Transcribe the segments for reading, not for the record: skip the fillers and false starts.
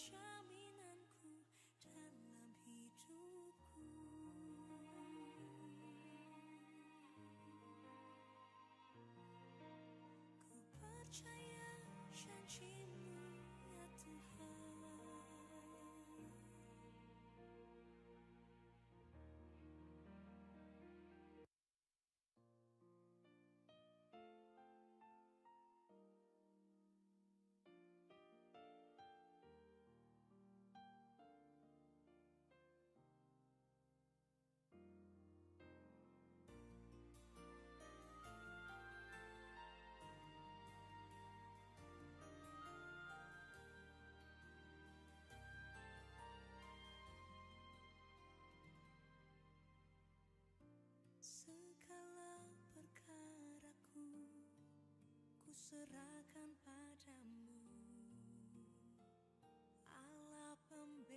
jaminanku dalam hidupku. Ku percaya janji-Mu ya Tuhan. Segala perkaraku ku serahkan padamu, Allah pembelaku.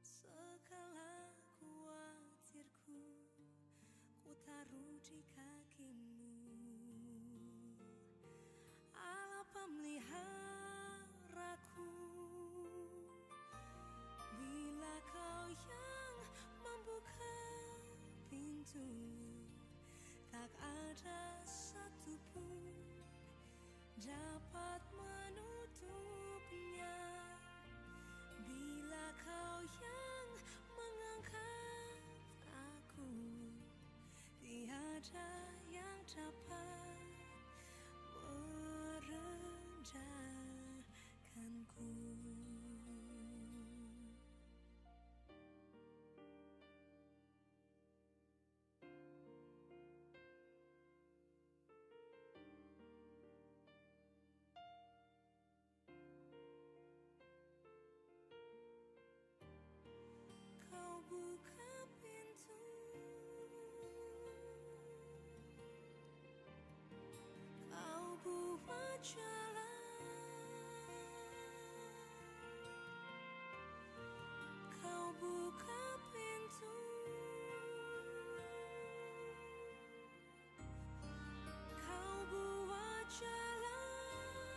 Segala khawatirku ku taruh di kaki-Mu, Allah pemeliharaku. Bila Kau yang membuka pintu, tak ada satupun dapat menutupnya. Bila Kau yang mengangkat aku, tiada yang dapat merendahkanku. Buka pintu, Kau buat jalan, Kau buka pintu, Kau buat jalan,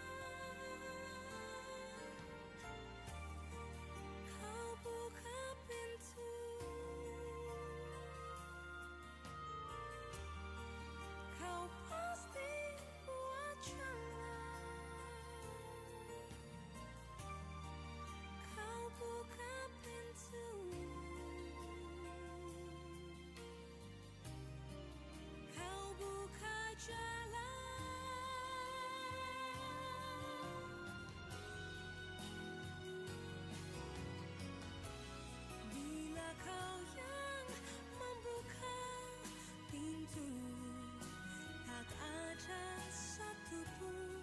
Kau buka pintu. Buka pintu, Kau buka jalan. Bila Kau yang membuka pintu, tak ada satupun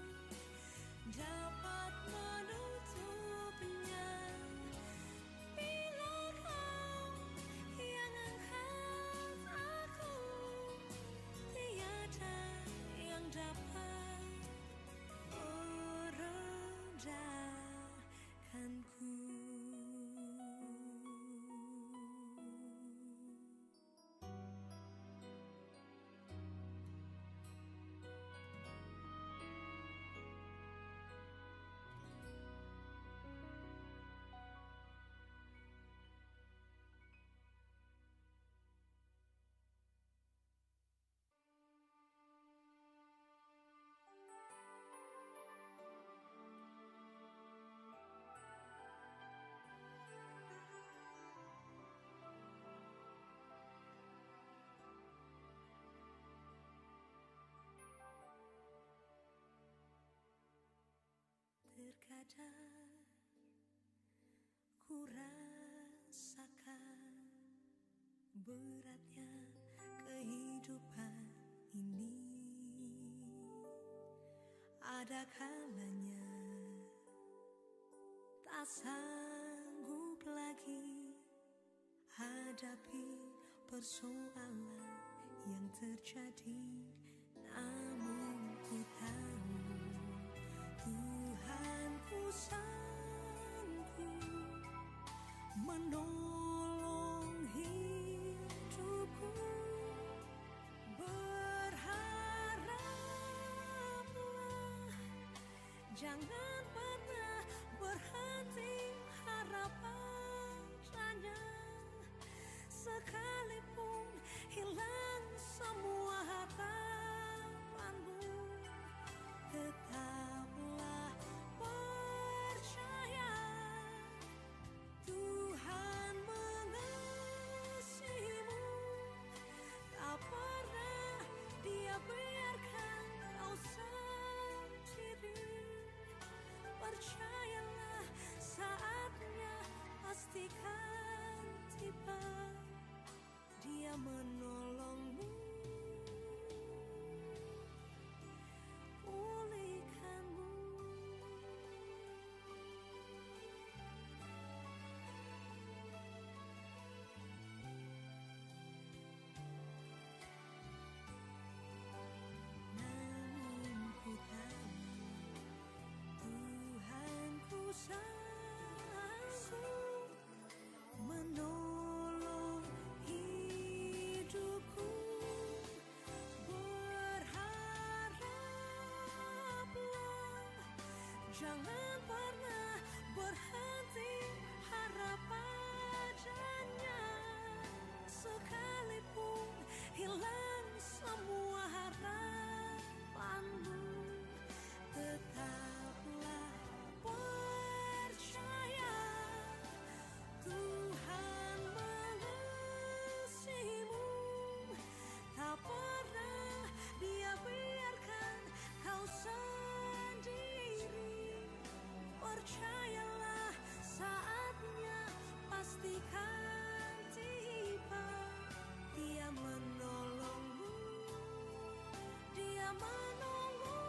dapat menutupnya. Terkadang ku rasakan beratnya kehidupan ini. Ada kalanya tak sanggup lagi hadapi persoalan yang terjadi. Namun ku tahu Tuhanku sanggup menolong hidupku. Berharaplah Jangan pernah berhenti harap padanya, sekalipun hilang semua harapanmu. Tetaplah percaya, Tuhan mengasihimu. Tak pernah Dia biarkan kau sendiri. Percayalah, saatnya pastikan tiba. Dia menolongmu, pulihkanmu. Namun ku tahu Tuhanku sanggup menolong hidupku. Berharaplah, jangan pernah berhenti harap padanya, sekalipun hilang semua harapanmu. Tetaplah percaya, Tuhan mengasihimu. Tak pernah Dia biarkan kau sendiri. Percayalah, saatnya pastikan tiba. Dia menolongmu, Dia menolongmu.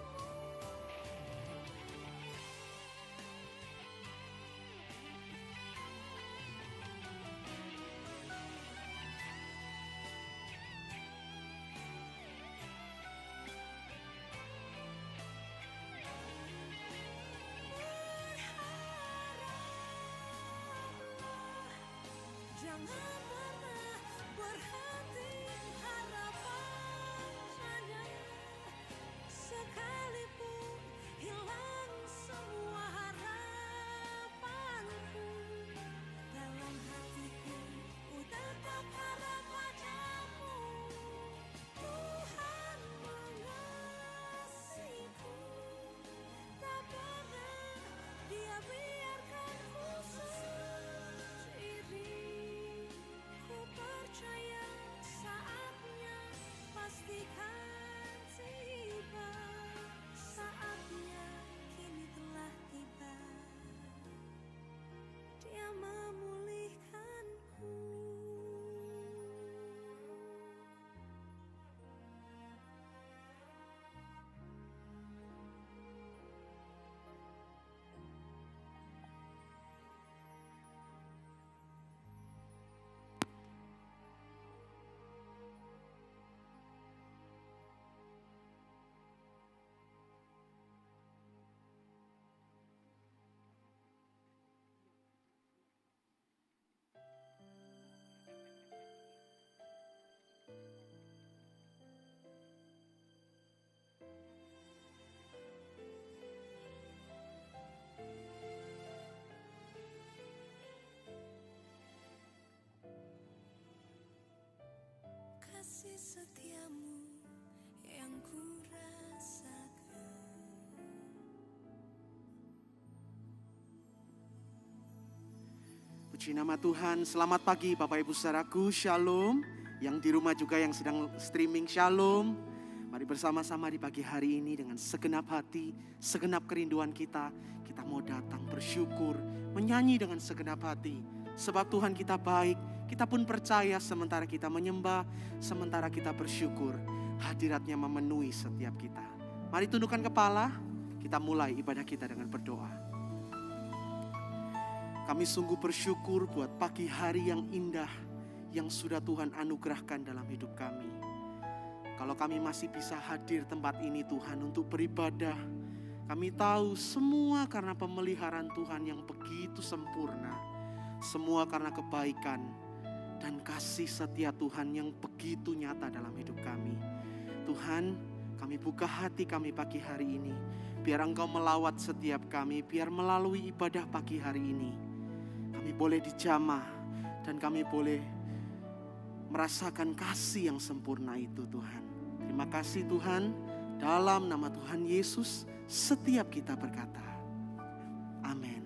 Jangan pernah berhenti harap padanya, sekalipun hilang semua harapanku. Dalam hatiku ku tetap harap padamu. Tuhan mengasihiku. Tak pernah Dia biarkan ku sendiri. Ku percaya, saatnya pastikan tiba. Saatnya kini telah tiba. Dia memulihkanku. Kasih setiamu yang ku rasakan. Puji nama Tuhan. Selamat pagi Bapak Ibu Saudaraku, Shalom. Yang di rumah juga yang sedang streaming, Shalom. Mari bersama-sama di pagi hari ini dengan segenap hati, segenap kerinduan kita. Kita mau datang bersyukur, menyanyi dengan segenap hati. Sebab Tuhan kita baik, kita pun percaya sementara kita menyembah, sementara kita bersyukur. Hadiratnya memenuhi setiap kita. Mari tundukkan kepala, kita mulai ibadah kita dengan berdoa. Kami sungguh bersyukur buat pagi hari yang indah yang sudah Tuhan anugerahkan dalam hidup kami. Kalau kami masih bisa hadir tempat ini Tuhan untuk beribadah, kami tahu semua karena pemeliharaan Tuhan yang begitu sempurna. Semua karena kebaikan dan kasih setia Tuhan yang begitu nyata dalam hidup kami. Tuhan, kami buka hati kami pagi hari ini. biar Engkau melawat setiap kami, biar melalui ibadah pagi hari ini kami boleh dijamah dan kami boleh merasakan kasih yang sempurna itu Tuhan. Terima kasih Tuhan, dalam nama Tuhan Yesus setiap kita berkata amin.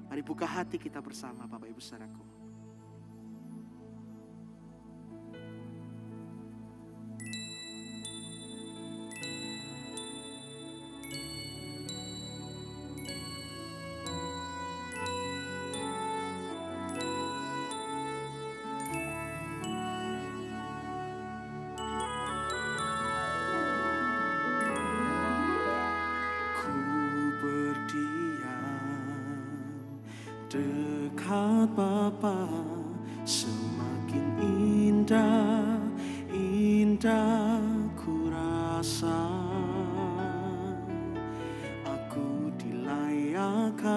Mari buka hati kita bersama Bapak Ibu Saudaraku. Dekat Bapa semakin indah, indah ku rasa. Aku dilayakkan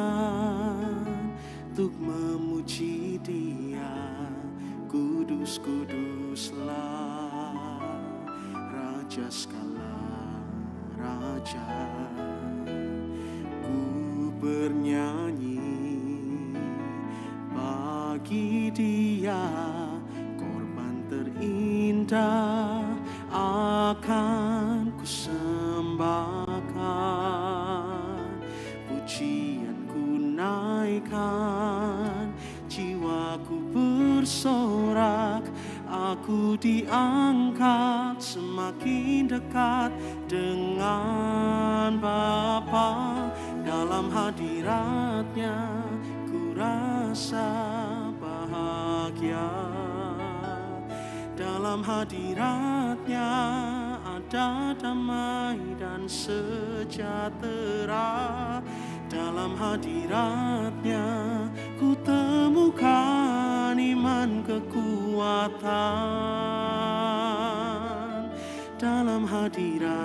untuk memuji Dia. Kudus, kuduslah Raja segala raja. Ku bernyanyi bagi Dia, korban terindah akan ku sembahkan. Pujian ku naikkan, jiwaku bersorak. Aku diangkat semakin dekat dengan Bapa. Dalam hadirat-Nya ku rasa bahagia. Dalam hadirat-Nya ada damai dan sejahtera. Dalam hadirat-Nya ku temukan iman kekuatan. Dalam hadirat-Nya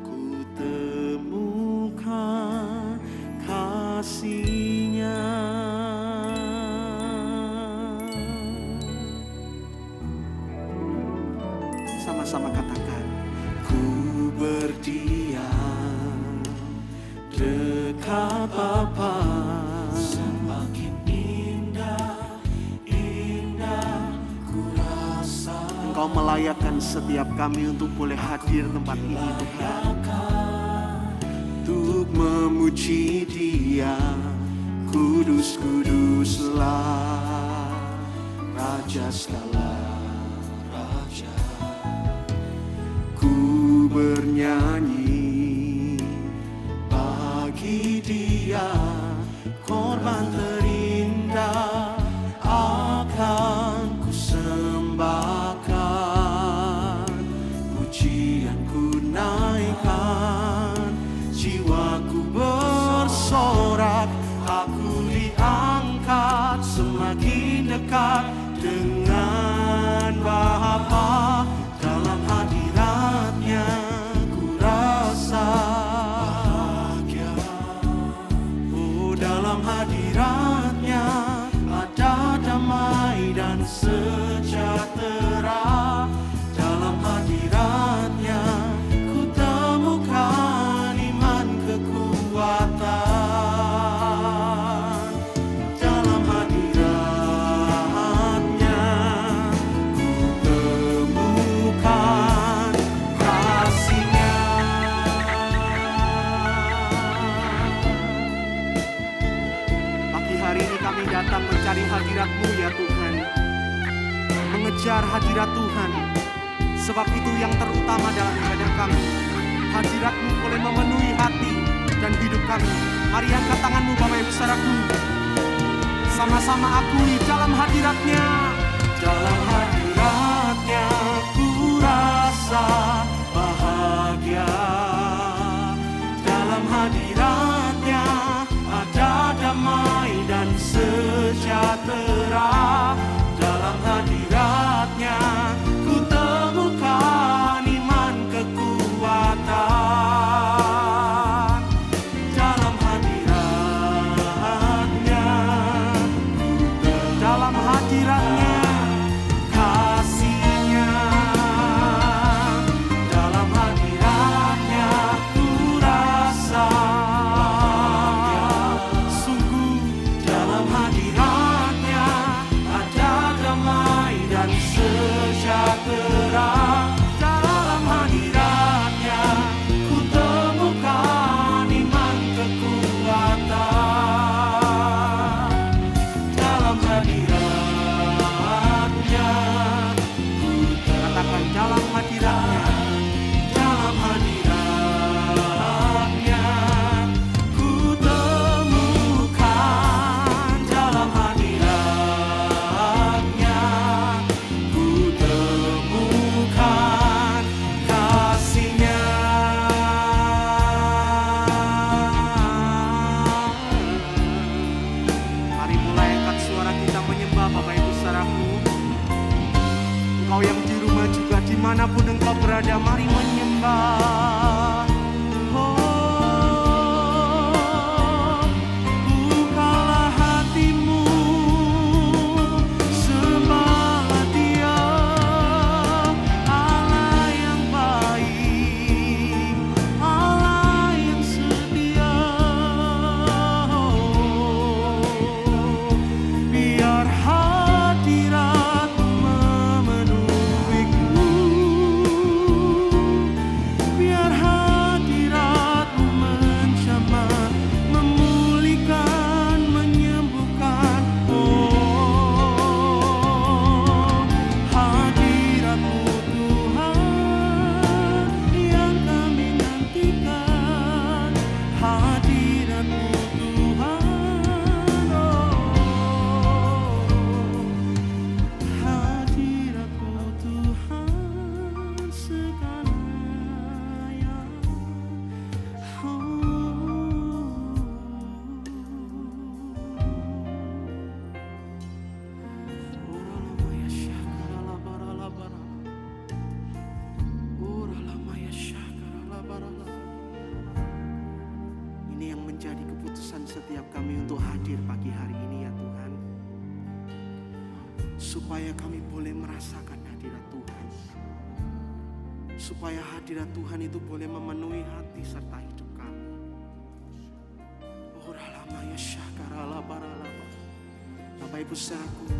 ku temukan kasih-Nya. Sama-sama katakan, ku berdiam dekat Bapa. Semakin indah, indah ku rasa. Engkau melayakkan setiap kami untuk boleh hadir tempat ini Tuhan, untuk memuji Dia. Kudus, kuduslah Raja segala raja. Ku bernyanyi bagi Dia, korban terindah akan ku sembahkan. Pujian ku naikkan, jiwaku bersorak. Aku diangkat semakin dekat dengan Bapa. Dalam hadirat-Nya ku rasa bahagia. Oh, dalam hadirat-Nya ada damai dan sejahtera. Dalam hadirat-Nya ku temukan iman kekuatan. Dalam hadirat-Nya ku temukan kasih-Nya. Pagi hari ini kami datang mencari hadirat-Mu ya Tuhan, mengejar hadirat Tuhan. Sebab itu yang terutama dalam ibadah kami. Hadirat-Mu boleh memenuhi hati dan hidup kami. Mari angkat tanganmu Bapak Ibu Saudaraku, sama-sama akui dalam hadirat-Nya. Dalam hadirat-Nya ku rasa bahagia. Dalam hadirat-Nya ada damai dan sejahtera. Dalam hadirat-Nya ku temukan iman kekuatan. Dalam hadirat-Nya, dalam hadirat-Nya kasih-Nya. Dalam hadirat Engkau yang di rumah juga, dimanapun Engkau berada, mari menyembah. Oh, bukalah hatimu, sembahlah Dia, Allah yang baik, Allah yang setia. Biar hadirat-Mu memenuhiku, biar hadirat-Mu menjamah, memulihkan, menyembuhkan. Oh, hadirat-Mu Tuhan yang kami nantikan, hadirat-Mu Tuhan. Oh, hadirat-Mu Tuhan segalanya. Ini yang menjadi keputusan setiap kami untuk hadir pagi hari ini ya Tuhan, supaya kami boleh merasakan hadirat Tuhan, supaya hadirat Tuhan itu boleh memenuhi hati serta hidup kami. Bapak Ibu saudaraku,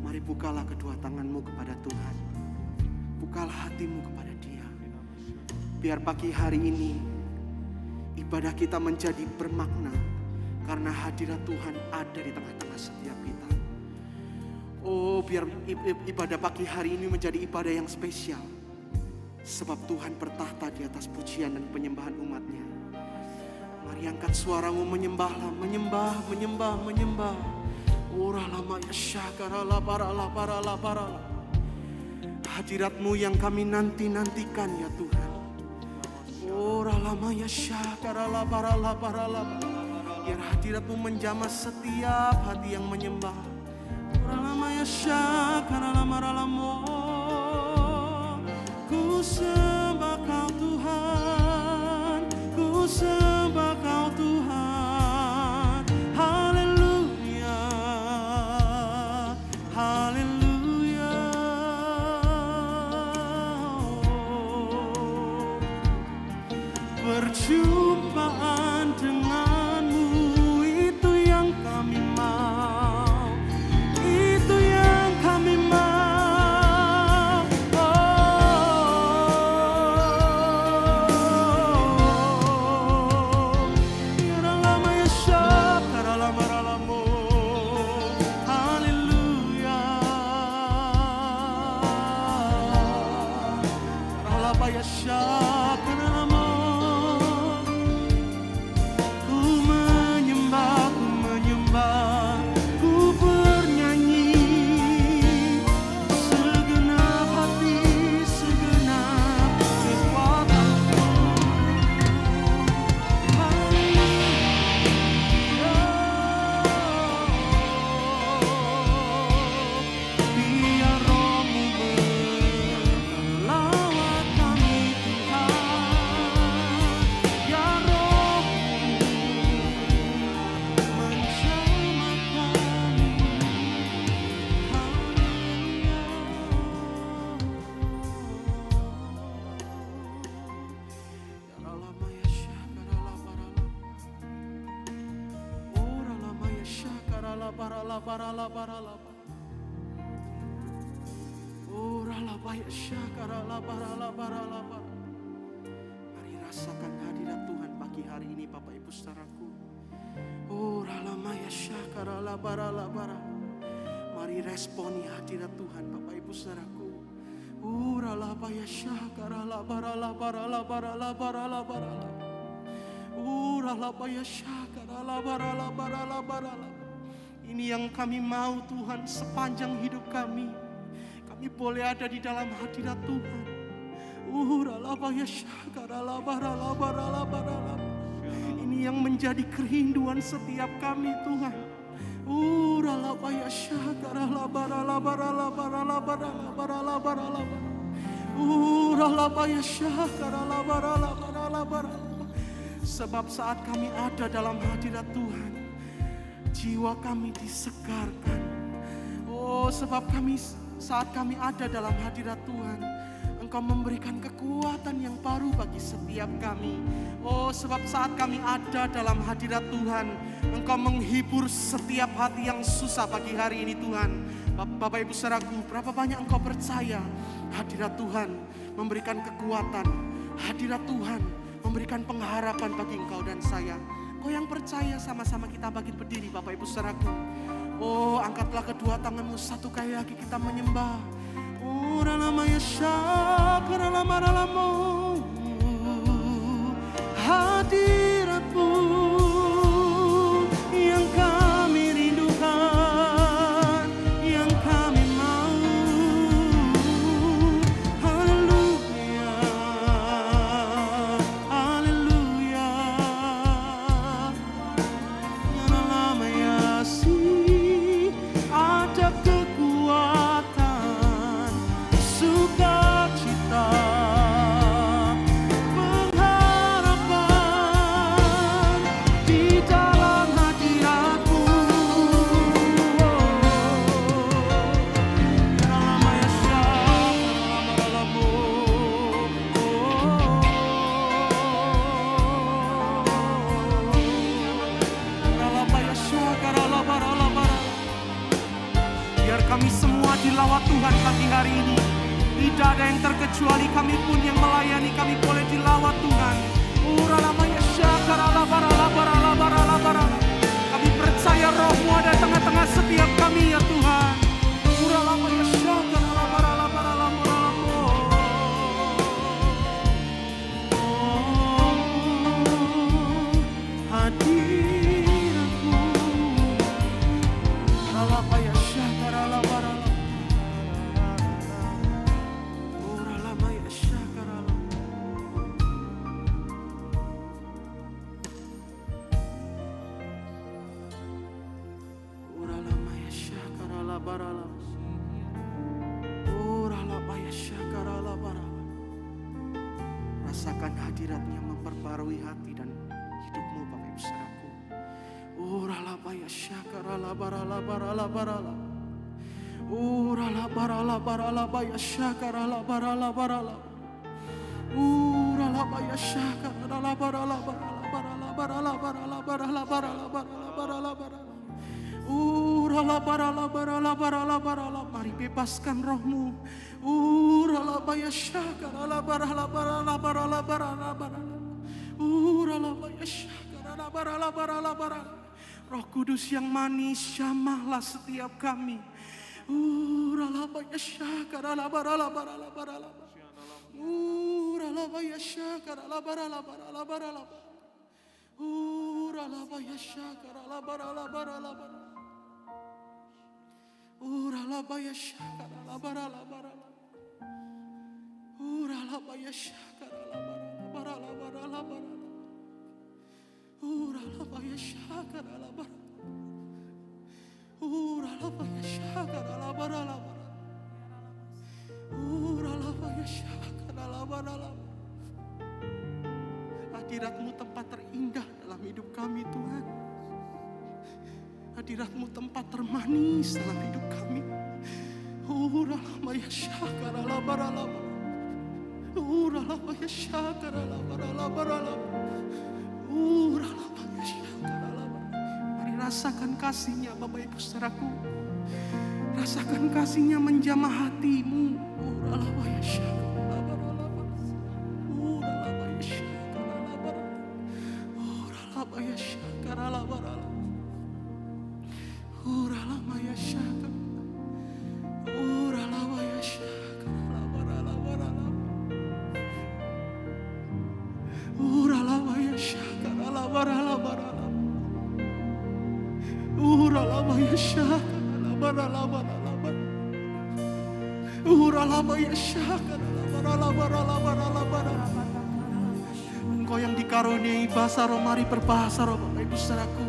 mari bukalah kedua tanganmu kepada Tuhan, bukalah hatimu kepada Dia. Biar pagi hari ini ibadah kita menjadi bermakna, karena hadirat Tuhan ada di tengah-tengah setiap kita. Oh, biar ibadah pagi hari ini menjadi ibadah yang spesial, sebab Tuhan bertahta di atas pujian dan penyembahan umatnya. Mari angkat suaramu, menyembahlah, menyembah, menyembah, menyembah. Ora lama ya syakaralah paralah paralah paralah. Hadirat-Mu yang kami nantikan ya Tuhan. Ora lama ya syakaralah paralah paralah. Biar hadirat-Mu menjamah setiap hati yang menyembah. Ora lama ya syakaralah paralah mo. Ku sembah Kau Tuhan, ku sembah Kau Tuhan. Haleluya, haleluya. Perjumpaan denganmu itu yang kami mau, itu yang kami mau. Oh, yaralama yasha, karalama ralamo. Haleluya. Karalama yasha, karalamo. Ku menyembah, ku menyembah, ku bernyanyi segenap hati, segenap kekuatanku. Biar Roh-Mu melawat kami Tuhan, ya Roh-Mu menjamah kami. Haleluya. Ya lama ya syakaralah paralah. Ora lama ya syakaralah paralah paralah paralah. Ora lama ya syakaralah paralah paralah paralah. Mari rasakan hadirat Tuhan pagi hari ini Bapak Ibu saudaraku. Ora lama ya syakaralah paralah paralah. Mari responi hadirat Tuhan Bapak Ibu saudaraku. Ora lama ya syakaralah paralah paralah paralah paralah paralah. Ora lama ya syakaralah paralah paralah paralah. Ini yang kami mau Tuhan, sepanjang hidup kami boleh ada di dalam hadirat Tuhan. Ini yang menjadi kerinduan setiap kami Tuhan. Uralabaya syakara bara bara bara bara bara. Uralabaya syakara bara bara. Sebab saat kami ada dalam hadirat Tuhan, jiwa kami disegarkan. Oh, sebab saat kami ada dalam hadirat Tuhan, Engkau memberikan kekuatan yang baru bagi setiap kami. Oh, sebab saat kami ada dalam hadirat Tuhan, Engkau menghibur setiap hati yang susah pagi hari ini Tuhan. Bapak Ibu Saudaraku, berapa banyak Engkau percaya hadirat Tuhan memberikan kekuatan, hadirat Tuhan memberikan pengharapan bagi engkau dan saya. Kau yang percaya, sama-sama kita bangkit berdiri Bapak Ibu Saudaraku. Oh, angkatlah kedua tanganmu, satu kali lagi kita menyembah. Oh, dalamaya syakara lamaralamu, hadiratmu yang kami rindukan, yang kami mau. Haleluya, haleluya. Yang namanya sih ada kekuatan, sukacita, pengharapan di dalam hadiratmu. Namanya syakaramu. Namanya syakaramu. Biar kami semua dilawat Tuhan pagi hari ini. Tidak ada yang terkecuali kami pun yang melayani, kami boleh dilawat Tuhan. Uralamaya syakarabaralabaralabaralabarala. Kami percaya Roh-Mu ada di tengah-tengah setiap kami ya Tuhan. Uralamaya syakarabaralabaralabarala. Hadiratmu. Uralamaya syakarabaralabarala. Uralamaya syakarabarala. Uralamaya syakarabarala. Uralamaya syakarabarala. Rasakan hadiratnya memperbarui hati dan hidupmu Bapak Ibu Saudaraku. Uralamaya syakarabarala. Uralabaralabaralabaya syakarabarala. Uralabaya syakarabaralabaralabaralabaralabaralabaralabaralabaralabarala. Uralabaralabaralabaralabarala. Mari bebaskan Roh-Mu. Uralabaya syakarabaralabaralabaralabaralabarala. Uralabaya syakarabaralabaralabarala. Roh Kudus yang manis, jamahlah setiap kami. Uralabaya syakarabaralabaralabarala. Uralabaya syakarabaralabaralabarala. Uralabaya syakarabaralabarala. Uralabaya syakarabaralabarala. Uralabaya syakarabaralabarala. Uralabaya syakarabarala. Uralabaya syakarabarala. Uralabaya syakarabarala. Hadirat-Mu tempat terindah dalam hidup kami Tuhan. Hadirat-Mu tempat termanis dalam hidup kami. Uralabaya syakarabarala. Uralabaya syakarabarala. Uralabaya syakarabarala. Mari rasakan kasih-Nya Bapak Ibu Saudaraku. Rasakan kasih-Nya menjamah hatimu. Uralabaya syakarabarala. Uralabaya syakarabarala. Uralabaya syakarabarala. Uralabaya syakarabarala. Uralabaya syakarabarala. Uralabaya syakarabarala. Uralabaya syakarabarala. Uralabaya syakarabarala. Engkau yang dikaruniai bahasa roh, mari berbahasa roh Bapak Ibu Saudaraku.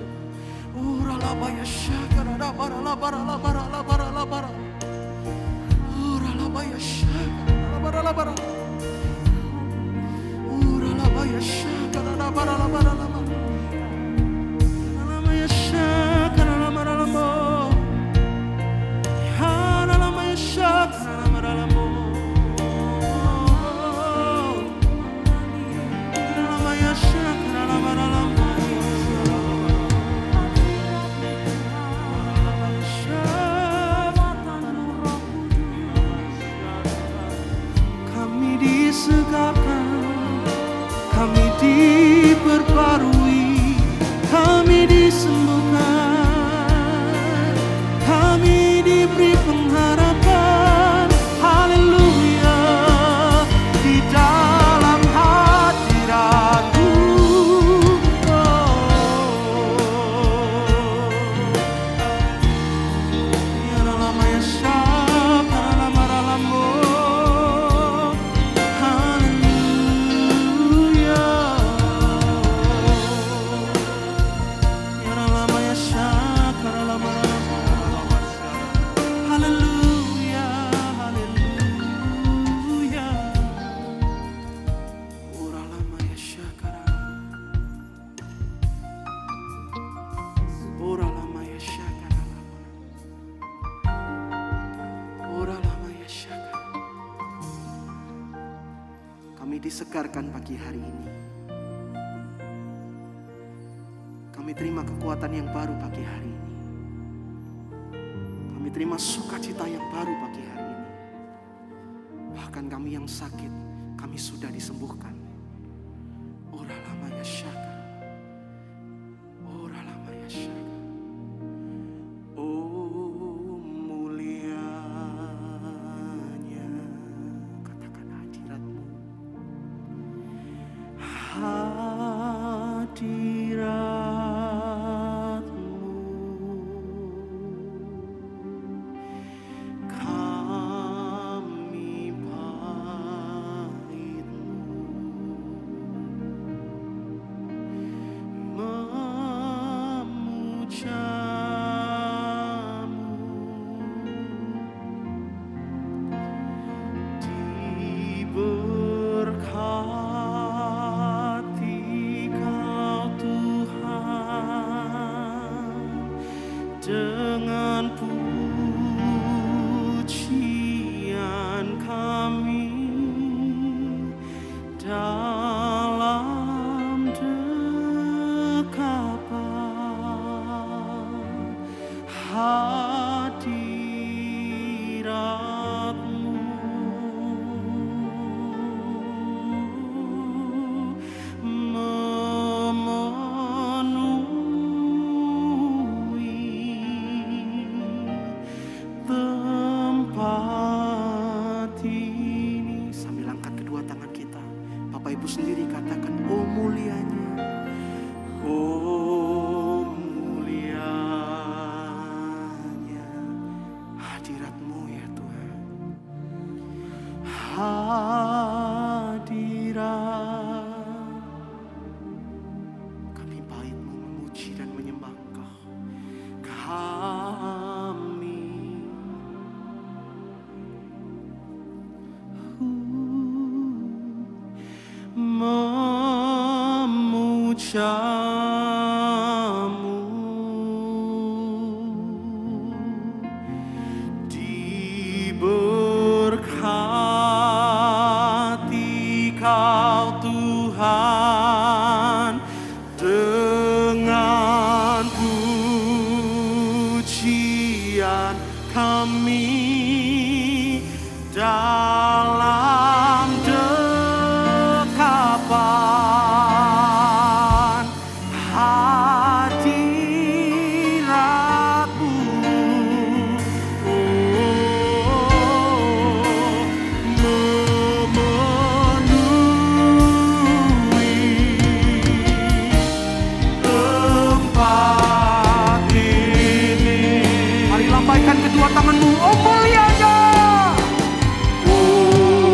Kami disegarkan, kami diperbarui, kami disembuhkan, kami diberi pengharapan. Haleluya, di dalam hadirat-Mu. Ya dalam Yesus, dalam dalammu. Kami disegarkan pagi hari ini. Kami terima kekuatan yang baru pagi hari ini. Kami terima sukacita yang baru pagi hari ini. Bahkan kami yang sakit, kami sudah disembuhkan. Ora lama ya syaka. Ora lama ya syaka. Oh mulianya, katakan hadirat-Mu. Hadirat-Mu, kami bait-Mu, memuja-Mu, diberkati Kau Tuhan dengan pujian kami dalam dekapan hadirat-Mu. Sendiri katakan, oh mulianya, oh mulianya hadirat-Mu ya Tuhan. Hadirat, kami bait-Mu memuji dan menyembah Engkau. Kami memuja-Mu, diberkati Kau Tuhan dengan pujian kami dalam dekapan hadirat-Mu. Memenuhi tempat ini. Mari lambaikan kedua tanganmu, oh mulianya, oh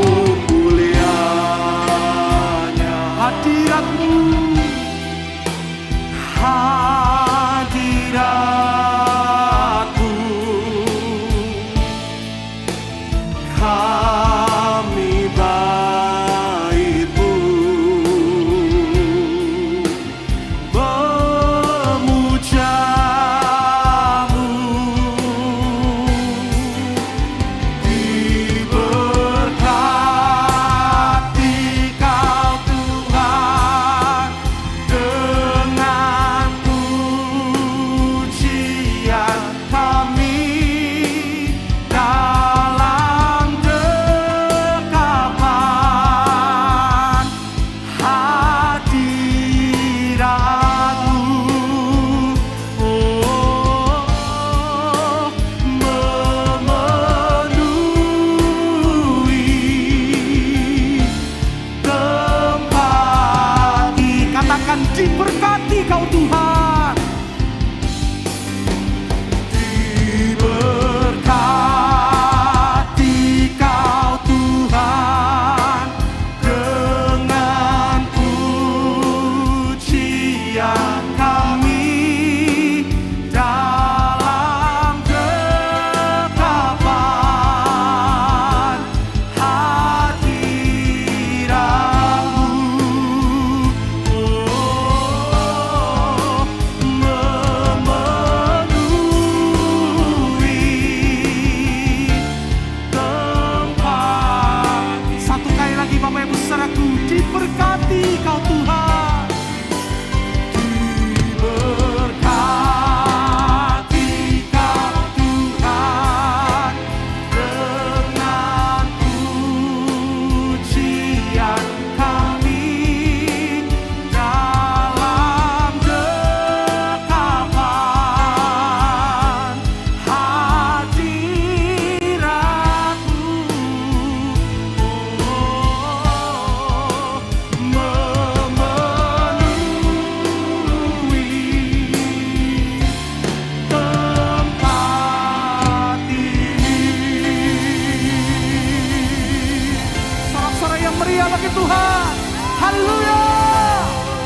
bagi Tuhan. Haleluya.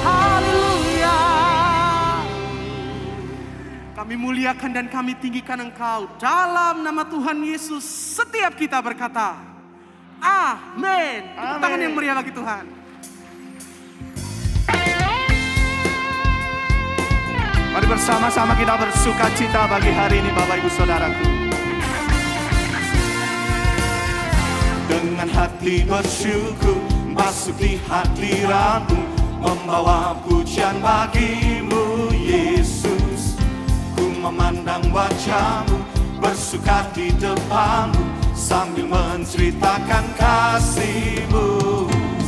Haleluya. Kami muliakan dan kami tinggikan Engkau. Dalam nama Tuhan Yesus, setiap kita berkata, amin. Tepuk tangan yang meriah bagi Tuhan. Mari bersama-sama kita bersuka cita bagi hari ini Bapak Ibu Saudaraku. Dengan hati bersyukur masuk di hadirat-Mu, membawa pujian bagi-Mu Yesus. Ku memandang wajah-Mu, bersuka di depan-Mu, sambil menceritakan kasih-Mu.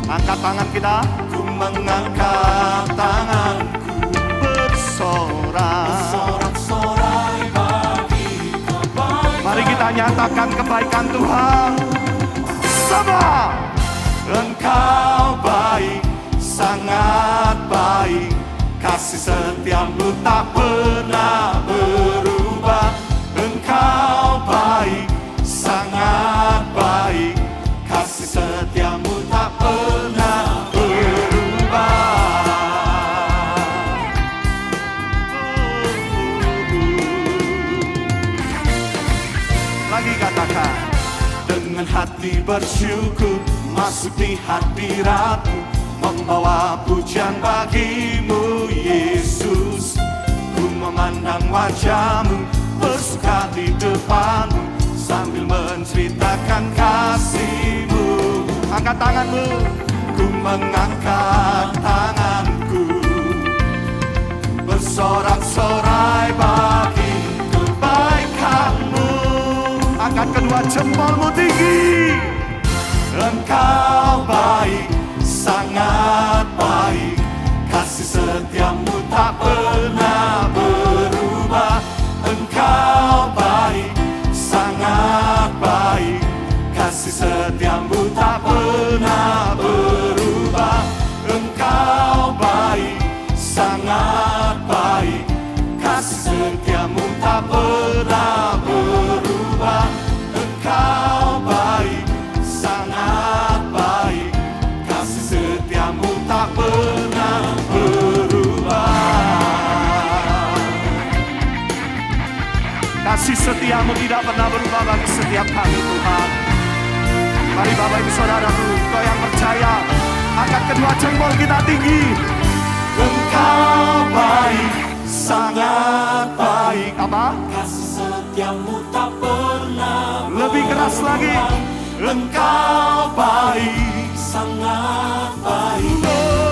Angkat tangan kita. Ku mengangkat tanganku bersorak-sorai bagi kebaikan. Mari kita nyatakan kebaikan Tuhan. Sama. Engkau baik, sangat baik, kasih setia-Mu tak pernah berubah. Engkau baik, sangat baik, kasih setia-Mu tak pernah berubah. Lagi katakan. Dengan hati bersyukur masuk di hadirat-Mu, membawa pujian bagi-Mu Yesus. Ku memandang wajah-Mu, bersuka di depan-Mu, sambil menceritakan kasih-Mu. Angkat tangan-Mu. Ku mengangkat tanganku, bersorak-sorai bagi kebaikan-Mu. Angkat kedua jempolmu tinggi. Engkau baik, sangat baik, kasih setia-Mu tak pernah berubah. Engkau baik, sangat baik, kasih setia-Mu tak pernah berubah. Engkau baik, sangat baik, kasih setia-Mu tak pernah berubah. Engkau baik, sangat baik, kasih setia-Mu tak pernah berubah. Kasih setia-Mu tidak pernah berubah bagi setiap kami Tuhan. Mari Bapak Ibu Saudaraku, kau yang percaya, angkat kedua jempol kita tinggi. Engkau baik, sangat baik. Apa? Kasih setia-Mu tak pernah berubah. Lebih keras lagi. Engkau baik, sangat baik,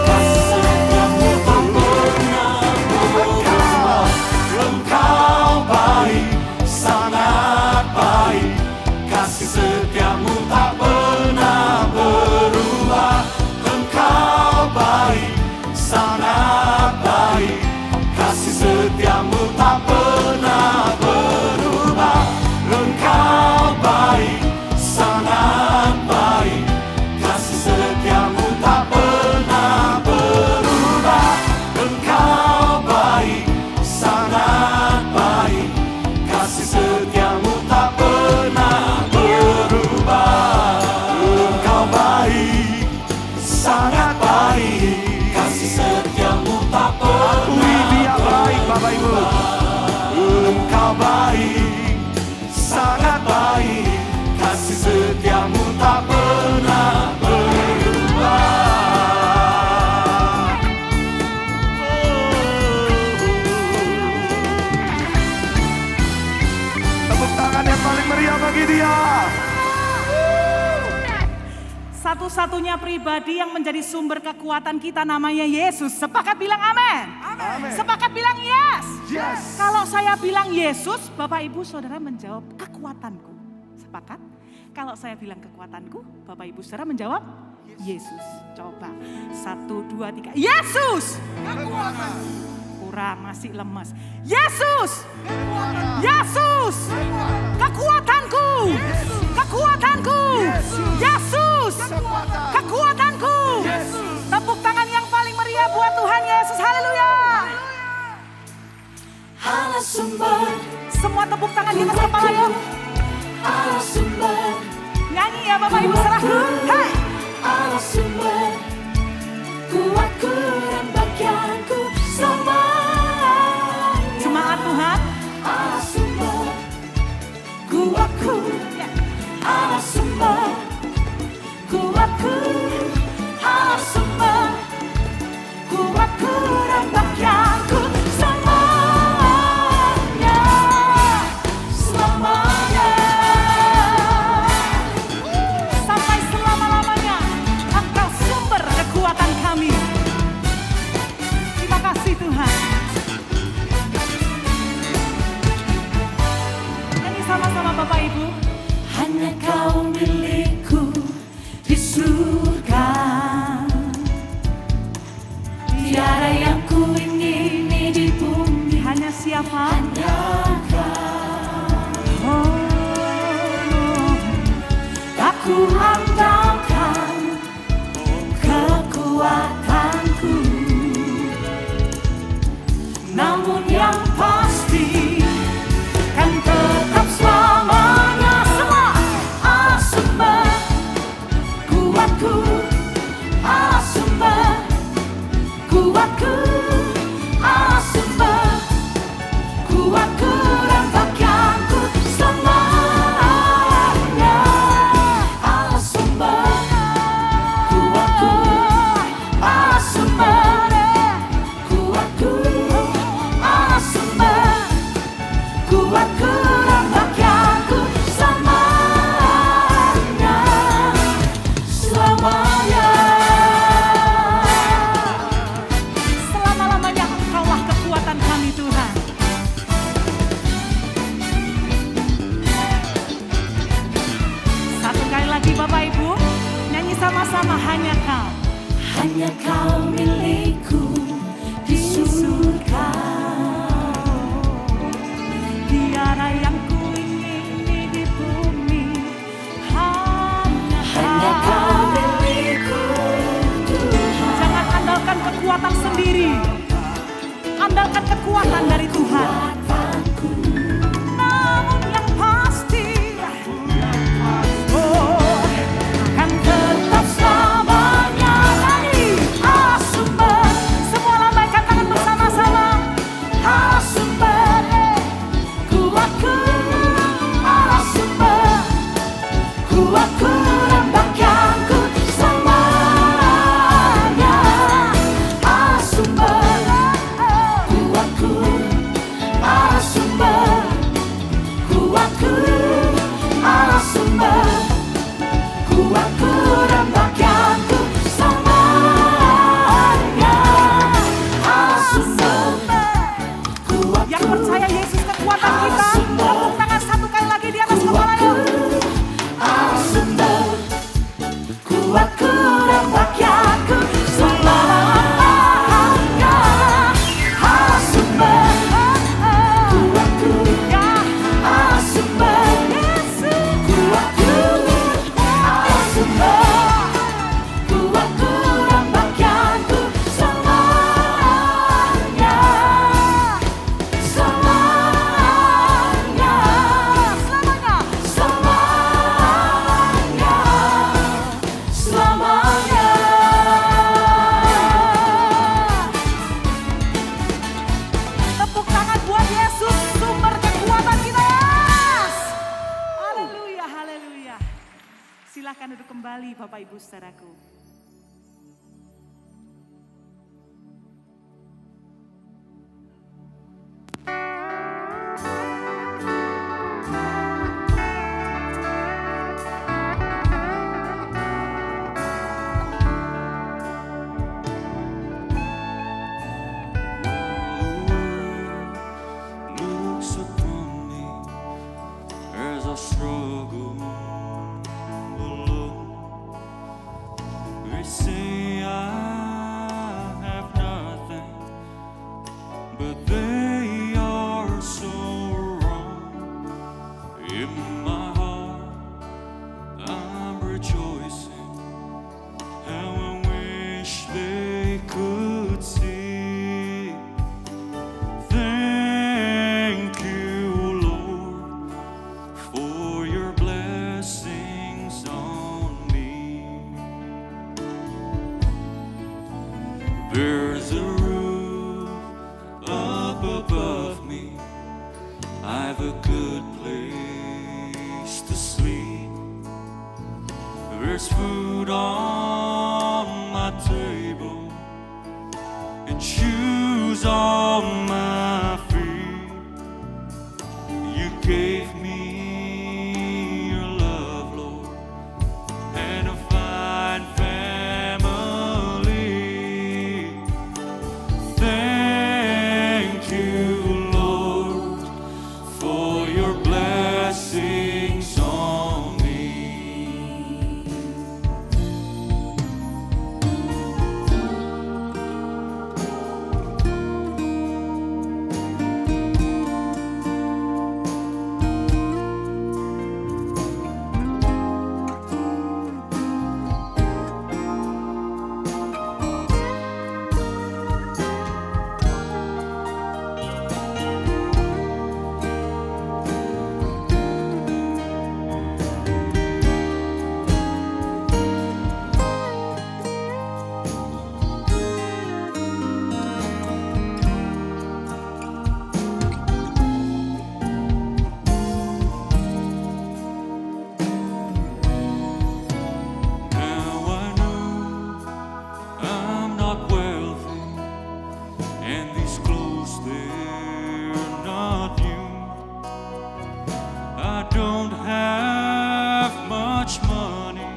kasih setia-Mu tak pernah berubah. Engkau baik, sangat baik, kasih setia-Mu tak pernah berubah. Engkau baik, sangat baik, kasih setia-Mu tak pernah berubah. Engkau baik, sangat baik, kasih setia-Mu tak pernah berubah. Engkau baik, sangat baik, kasih setia-Mu tak pernah berubah. Engkau baik, sangat baik, kasih setia-Mu tak pernah berubah. Bapak Ibu, Engkau baik, sangat baik, kasih setia-Mu tak pernah berubah. Tepuk tangan yang paling meriah bagi Dia. Satu-satunya pribadi yang menjadi sumber kekuatan kita namanya Yesus. Sepakat bilang amin? Amin. Sepakat bilang yes? Yes. Kalau saya bilang Yesus, Bapak Ibu Saudara menjawab kekuatanku. Sepakat? Kalau saya bilang kekuatanku, Bapak Ibu Saudara menjawab Yesus. Coba, 1, 2, 3. Yesus! Kekuatan. Kurang, masih lemas. Yesus! Kekuatan. Yesus! Kekuatanku! Kekuatanku! Yesus! Kekuatanku! Tepuk tangan yang paling meriah buat Tuhan Yesus. Haleluya! Allah sumber, Semua tepuk tangan di atas kepala yuk. Allah sumber, Nyanyi ya Bapak Ibu Saudaraku. Hai! Allah sumber, kuatku dan bagianku selamanya. Jemaat Tuhan, Allah sumber kuatku, Allah sumber kuatku, Allah sumber kuatku dan bagianku selamanya, selamanya. sampai selama-lamanya Engkau sumber kekuatan kami. Terima kasih Tuhan. Nyanyi sama-sama Bapak Ibu. Hanya Kau milikku di surga, tiada yang ku ingini di bumi. Hanya siapa? Hanya Kau, aku andalkan kekuatanku, namun yang pasti kan tetap selamanya. Semua Allah sumber kuatku, Allah sumber kuatku, Allah sumber kuatku dan bagianku selamanya. Allah sumber kuatku, Allah sumber kuatku, Allah sumber kuatku dan bagianku selamanya, selamanya. Selama-lamanya Engkaulah kekuatan kami Tuhan. Satu kali lagi Bapak Ibu, nyanyi sama-sama hanya Kau. Hanya Kau milikku di surga, Tiada yang ku ingini di bumi. hanya Kau milikku Tuhan. Jangan andalkan kekuatan sendiri. Andalkan kekuatan dari Tuhan. Namun yang pasti, oh, Kan tetap selamanya. Nyanyi Allah sumber, semua lambaikan tangan bersama-sama. Allah sumber kuatku, Allah sumber kuatku dan bagianku selamanya. Allah sumber kuatku, Allah sumber kuatku, Allah sumber kuatku dan bagianku selamanya. Allah sumber kuatku, Yang percaya Yesus kekuatan kita, tepuk tangan satu kali lagi di atas kepalanya. Allah sumber kuatku dan bagianku selamanya. Allah sumber kuatku, Allah sumber kuatku, Allah sumber kuatku dan bagianku selamanya, selamanya, selamanya, selamanya. Tepuk tangan buat Yesus, sumber kekuatan kita. Yes! Haleluya, haleluya. Silakan duduk kembali Bapak Ibu saudaraku. Looks upon me as I struggle alone. They say I have nothing, but they are so wrong. In my heart, I'm rejoicing, how I wish they could see. Thank you, Lord, for your blessings on me. There's food on my table and shoes on my feet. You gave me your love, Lord, and a fine family. Thank you, Lord, for your blessings on me. Now I know I'm not wealthy, and these clothes, they're not new. I don't have much money,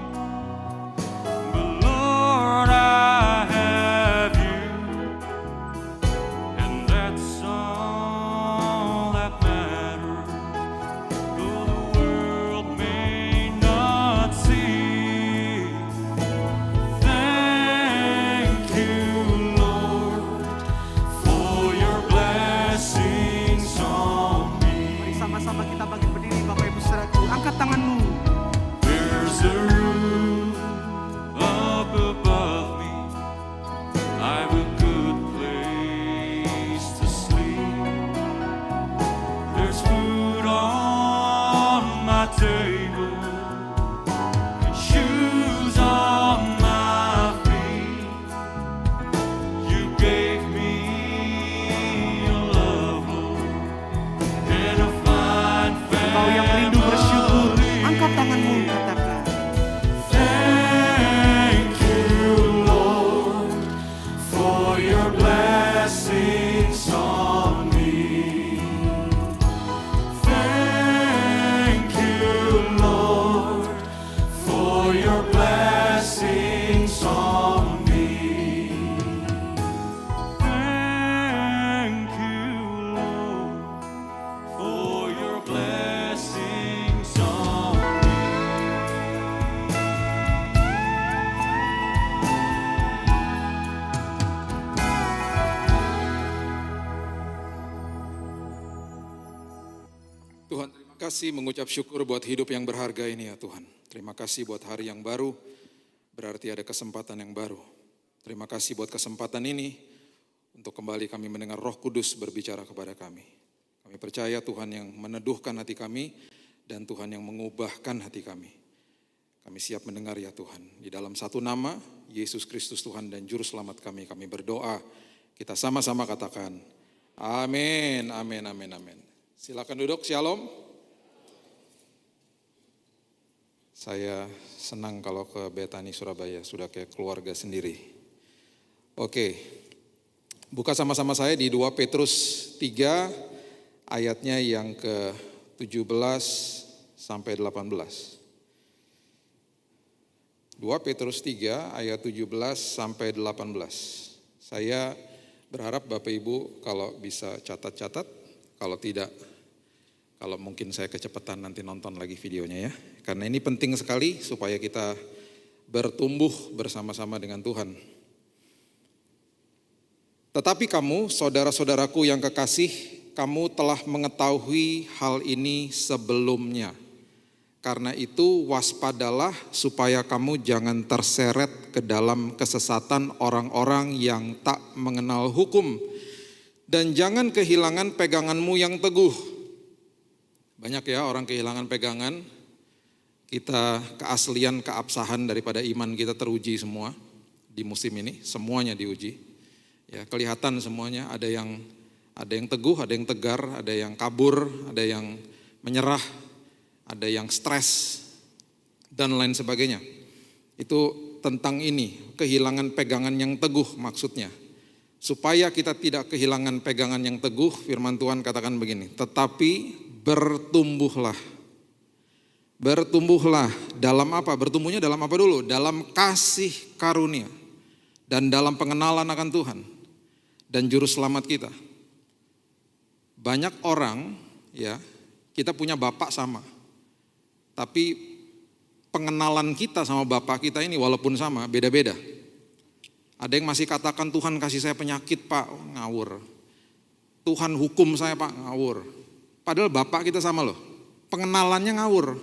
but Lord, I have you, and that's all that matters. Though the world may not see. Thank you, Lord, for your blessings on Mari me. sama-sama kita bangkit berdiri Bapak Ibu Saudaraku. Angkat tanganmu. There's a roof up above me. I've a good place to sleep. There's food on my table and shoes on my feet. You gave me your love, Lord, and a fine Kau yang rindu bersyukur, family. angkat tanganmu katakan. Thank you, Lord, for your blessings on me. Thank you, Lord, for your blessings on me. Thank you, Lord, for your blessings on me. Tuhan, terima kasih mengucap syukur buat hidup yang berharga ini ya Tuhan. Terima kasih buat hari yang baru, berarti ada kesempatan yang baru. Terima kasih buat kesempatan ini, untuk kembali kami mendengar Roh Kudus berbicara kepada kami. Kami percaya Tuhan yang meneduhkan hati kami, dan Tuhan yang mengubahkan hati kami. Kami siap mendengar ya Tuhan. Di dalam satu nama, Yesus Kristus Tuhan dan Juru Selamat kami berdoa. Kita sama-sama katakan, amin, amin, amin, amin. Silakan duduk, shalom. Saya senang kalau ke Betani Surabaya, sudah kayak keluarga sendiri. Oke, buka sama-sama saya di 2 Petrus 3 ayatnya yang ke-17 sampai 18. 2 Petrus 3 ayat 17 sampai 18. Saya berharap Bapak Ibu kalau bisa catat-catat, kalau tidak, kalau mungkin saya kecepatan nanti nonton lagi videonya ya. Karena ini penting sekali supaya kita bertumbuh bersama-sama dengan Tuhan. Tetapi kamu, saudara-saudaraku yang kekasih, kamu telah mengetahui hal ini sebelumnya. Karena itu waspadalah supaya kamu jangan terseret ke dalam kesesatan orang-orang yang tak mengenal hukum. Dan jangan kehilangan peganganmu yang teguh. Banyak ya orang kehilangan pegangan. Kita keaslian, keabsahan daripada iman kita teruji semua di musim ini. Semuanya diuji. Ya, kelihatan semuanya, ada yang teguh, ada yang tegar, ada yang kabur, ada yang menyerah, ada yang stres, dan lain sebagainya. Itu tentang ini, kehilangan pegangan yang teguh maksudnya. Supaya kita tidak kehilangan pegangan yang teguh, firman Tuhan katakan begini, tetapi bertumbuhlah. Bertumbuhlah dalam apa? Bertumbuhnya dalam apa dulu? Dalam kasih karunia dan dalam pengenalan akan Tuhan dan juru selamat kita. Banyak orang, ya, kita punya bapak sama, tapi pengenalan kita sama bapak kita ini walaupun sama, beda-beda. Ada yang masih katakan Tuhan kasih saya penyakit Pak, ngawur. Tuhan hukum saya Pak, ngawur. Padahal bapak kita sama loh, pengenalannya ngawur,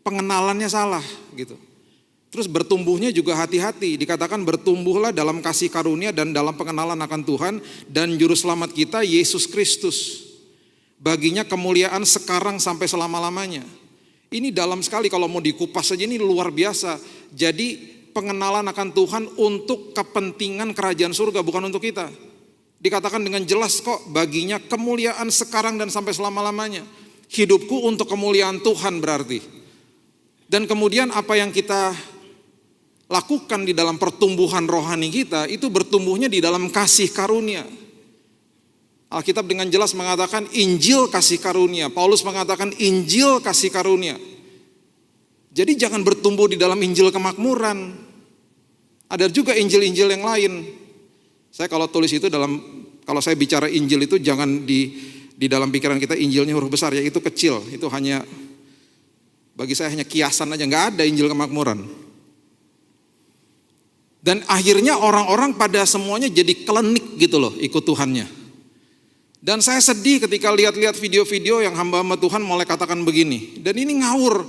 pengenalannya salah gitu. Terus bertumbuhnya juga hati-hati, dikatakan bertumbuhlah dalam kasih karunia dan dalam pengenalan akan Tuhan dan juru selamat kita Yesus Kristus. Baginya kemuliaan sekarang sampai selama-lamanya. Ini dalam sekali kalau mau dikupas saja, ini luar biasa. Jadi pengenalan akan Tuhan untuk kepentingan kerajaan surga, bukan untuk kita. Dikatakan dengan jelas kok, baginya kemuliaan sekarang dan sampai selama-lamanya. Hidupku untuk kemuliaan Tuhan berarti. Dan kemudian apa yang kita lakukan di dalam pertumbuhan rohani kita, itu bertumbuhnya di dalam kasih karunia. Alkitab dengan jelas mengatakan Injil kasih karunia. Paulus mengatakan Injil kasih karunia. Jadi jangan bertumbuh di dalam Injil kemakmuran. Ada juga Injil-Injil yang lain. Saya kalau tulis itu kalau saya bicara Injil itu jangan di dalam pikiran kita Injilnya huruf besar, ya itu kecil. Itu hanya, bagi saya hanya kiasan aja, nggak ada Injil kemakmuran. Dan akhirnya orang-orang pada semuanya jadi klinik gitu loh ikut Tuhannya. Dan saya sedih ketika lihat-lihat video-video yang hamba-hamba Tuhan mulai katakan begini. Dan ini ngawur.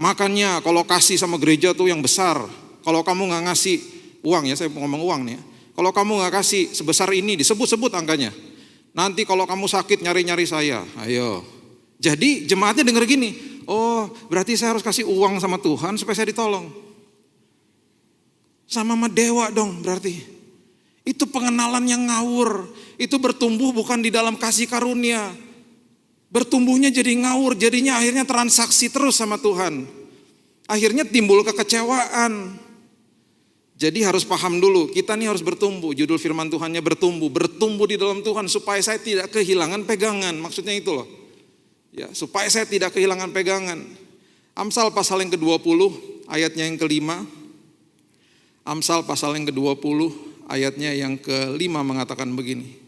Makanya kalau kasih sama gereja tuh yang besar. Kalau kamu gak ngasih uang, ya saya ngomong uang nih ya. Kalau kamu gak kasih sebesar ini, disebut-sebut angkanya. Nanti kalau kamu sakit nyari-nyari saya. Ayo. Jadi jemaatnya denger gini. Oh berarti saya harus kasih uang sama Tuhan supaya saya ditolong. Sama dewa dong berarti. Itu pengenalan yang ngawur. Itu bertumbuh bukan di dalam kasih karunia. Bertumbuhnya jadi ngawur. Jadinya akhirnya transaksi terus sama Tuhan. Akhirnya timbul kekecewaan. Jadi harus paham dulu. Kita nih harus bertumbuh. Judul firman Tuhannya bertumbuh. Bertumbuh di dalam Tuhan supaya saya tidak kehilangan pegangan. Maksudnya itu loh. Ya, supaya saya tidak kehilangan pegangan. Amsal pasal yang ke-20 ayatnya yang ke-5. Amsal pasal yang ke-20 ayatnya yang ke-5 mengatakan begini.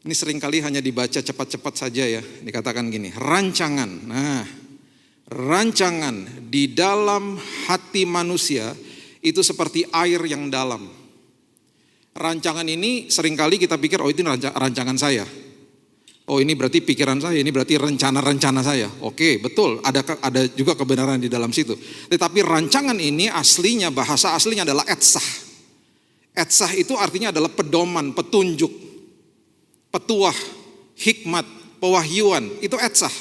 Ini seringkali hanya dibaca cepat-cepat saja ya. Dikatakan gini, rancangan. Nah, rancangan di dalam hati manusia itu seperti air yang dalam. Rancangan ini seringkali kita pikir, oh itu rancangan saya. Oh ini berarti pikiran saya, ini berarti rencana-rencana saya. Oke, betul, ada juga kebenaran di dalam situ. Tetapi rancangan ini aslinya, bahasa aslinya adalah etsah. Etsah itu artinya adalah pedoman, petunjuk, petuah, hikmat, pewahyuan. Itu etsah,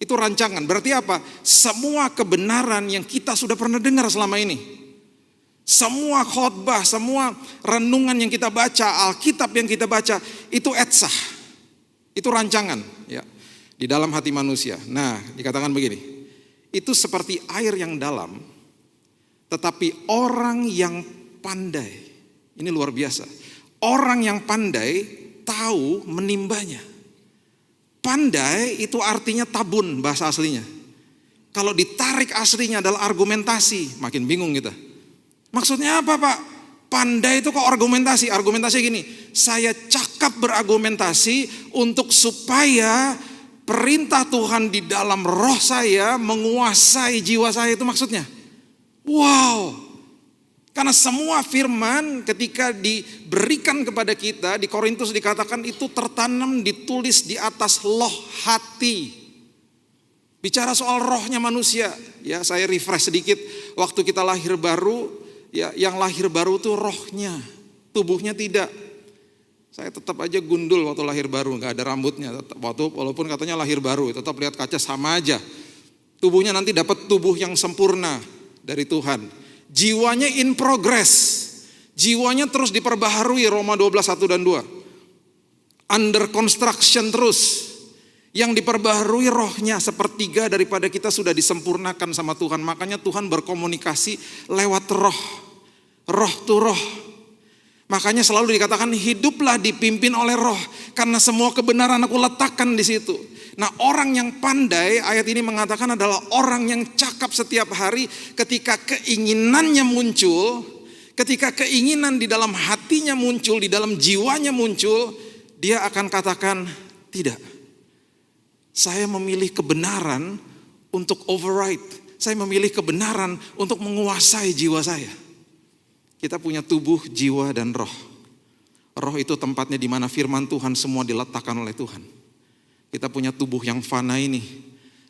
itu rancangan. Berarti apa? Semua kebenaran yang kita sudah pernah dengar selama ini. Semua khotbah, semua renungan yang kita baca, Alkitab yang kita baca, itu etsah. Itu rancangan ya, di dalam hati manusia. Nah dikatakan begini, itu seperti air yang dalam, tetapi orang yang pandai, ini luar biasa. Orang yang pandai tahu menimbanya. Pandai itu artinya tabun bahasa aslinya. Kalau ditarik aslinya adalah argumentasi, makin bingung kita. Maksudnya apa Pak? Pandai itu kok argumentasi? Argumentasi gini, saya cakap berargumentasi untuk supaya perintah Tuhan di dalam roh saya menguasai jiwa saya, itu maksudnya. Wow. Karena semua firman ketika diberikan kepada kita, di Korintus dikatakan itu tertanam, ditulis di atas loh hati. Bicara soal rohnya manusia, ya saya refresh sedikit. Waktu kita lahir baru, ya yang lahir baru itu rohnya, tubuhnya tidak. Saya tetap aja gundul waktu lahir baru, nggak ada rambutnya. Walaupun katanya lahir baru, tetap lihat kaca sama aja. Tubuhnya nanti dapat tubuh yang sempurna dari Tuhan. Jiwanya in progress. Jiwanya terus diperbaharui, Roma 12, 1 dan 2. Under construction terus. Yang diperbaharui rohnya, sepertiga daripada kita sudah disempurnakan sama Tuhan. Makanya Tuhan berkomunikasi lewat roh. Roh to roh. Makanya selalu dikatakan hiduplah dipimpin oleh roh. Karena semua kebenaran aku letakkan di situ. Nah, orang yang pandai, ayat ini mengatakan adalah orang yang cakap setiap hari ketika keinginannya muncul. Ketika keinginan di dalam hatinya muncul, di dalam jiwanya muncul, dia akan katakan, tidak. Saya memilih kebenaran untuk override. Saya memilih kebenaran untuk menguasai jiwa saya. Kita punya tubuh, jiwa, dan roh. Roh itu tempatnya di mana firman Tuhan semua diletakkan oleh Tuhan. Kita punya tubuh yang fana ini.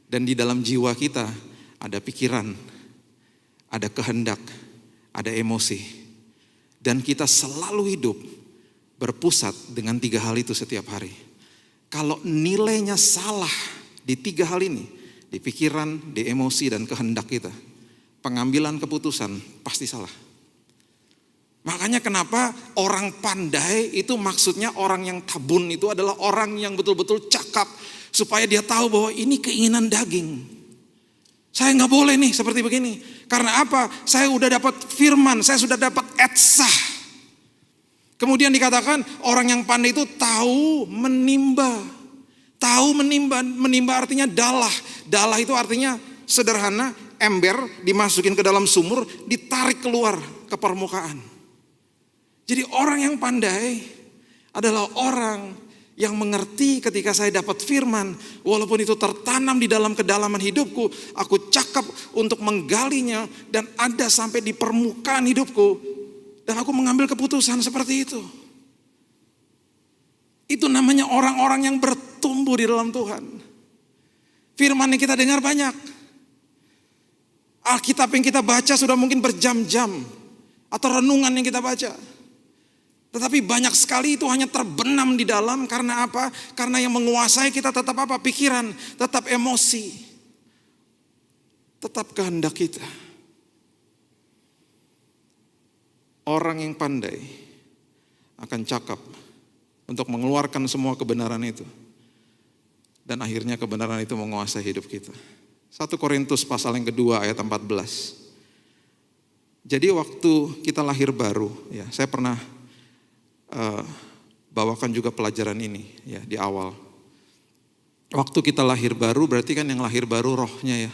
Dan di dalam jiwa kita ada pikiran, ada kehendak, ada emosi. Dan kita selalu hidup berpusat dengan 3 hal itu setiap hari. Kalau nilainya salah di 3 hal ini, di pikiran, di emosi, dan kehendak kita, pengambilan keputusan pasti salah. Makanya kenapa orang pandai itu maksudnya orang yang tabun itu adalah orang yang betul-betul cakap. Supaya dia tahu bahwa ini keinginan daging. Saya gak boleh nih seperti begini. Karena apa? Saya udah dapat firman, saya sudah dapat etsah. Kemudian dikatakan orang yang pandai itu tahu menimba. Tahu menimba, menimba artinya dalah. Dalah itu artinya sederhana, ember dimasukin ke dalam sumur, ditarik keluar ke permukaan. Jadi orang yang pandai adalah orang yang mengerti ketika saya dapat firman, walaupun itu tertanam di dalam kedalaman hidupku, aku cakap untuk menggalinya dan ada sampai di permukaan hidupku. Dan aku mengambil keputusan seperti itu. Itu namanya orang-orang yang bertumbuh di dalam Tuhan. Firman yang kita dengar banyak. Alkitab yang kita baca sudah mungkin berjam-jam. Atau renungan yang kita baca. Tetapi banyak sekali itu hanya terbenam di dalam. Karena apa? Karena yang menguasai kita tetap apa? Pikiran, tetap emosi. Tetap kehendak kita. Orang yang pandai akan cakap untuk mengeluarkan semua kebenaran itu. Dan akhirnya kebenaran itu menguasai hidup kita. 1 Korintus pasal yang kedua ayat 14. Jadi waktu kita lahir baru, ya saya pernah bawakan juga pelajaran ini ya di awal. Waktu kita lahir baru berarti kan yang lahir baru rohnya ya.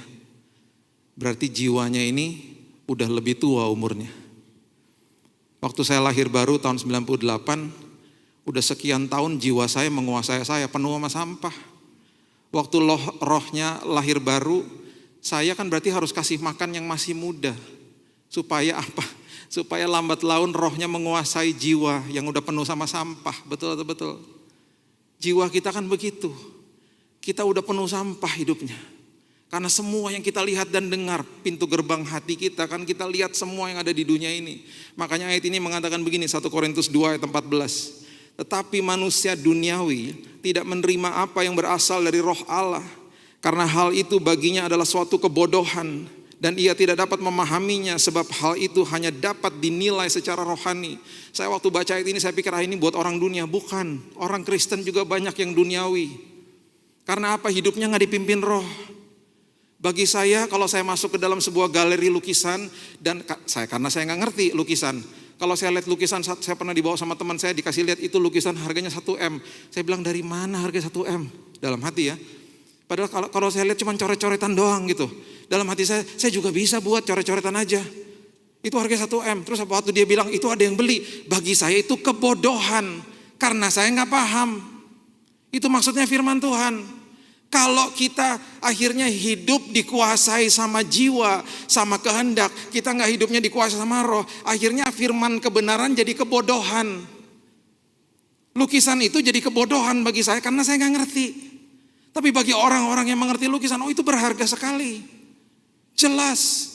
Berarti jiwanya ini udah lebih tua umurnya. Waktu saya lahir baru tahun 98, udah sekian tahun jiwa saya menguasai saya, penuh sama sampah. Waktu rohnya lahir baru, saya kan berarti harus kasih makan yang masih muda. Supaya apa? Supaya lambat laun rohnya menguasai jiwa yang udah penuh sama sampah. Betul. Jiwa kita kan begitu. Kita udah penuh sampah hidupnya. Karena semua yang kita lihat dan dengar, pintu gerbang hati kita kan kita lihat semua yang ada di dunia ini. Makanya ayat ini mengatakan begini, 1 Korintus 2 ayat 14. Tetapi manusia duniawi tidak menerima apa yang berasal dari roh Allah. Karena hal itu baginya adalah suatu kebodohan. Dan ia tidak dapat memahaminya sebab hal itu hanya dapat dinilai secara rohani. Saya waktu baca ayat ini saya pikir ini buat orang dunia. Bukan, orang Kristen juga banyak yang duniawi. Karena apa? Hidupnya gak dipimpin roh. Bagi saya kalau saya masuk ke dalam sebuah galeri lukisan dan karena saya nggak ngerti lukisan. Kalau saya lihat lukisan, saya pernah dibawa sama teman saya dikasih lihat itu lukisan harganya 1M. Saya bilang dari mana harga 1M? Dalam hati ya. Padahal kalau saya lihat cuma coret-coretan doang gitu. Dalam hati saya juga bisa buat coret-coretan aja. Itu harga 1M. Terus waktu dia bilang itu ada yang beli. Bagi saya itu kebodohan. Karena saya nggak paham. Itu maksudnya firman Tuhan. Kalau kita akhirnya hidup dikuasai sama jiwa, sama kehendak, kita gak hidupnya dikuasai sama roh, akhirnya firman kebenaran jadi kebodohan. Lukisan itu jadi kebodohan bagi saya karena saya gak ngerti. Tapi bagi orang-orang yang mengerti lukisan, itu berharga sekali. Jelas.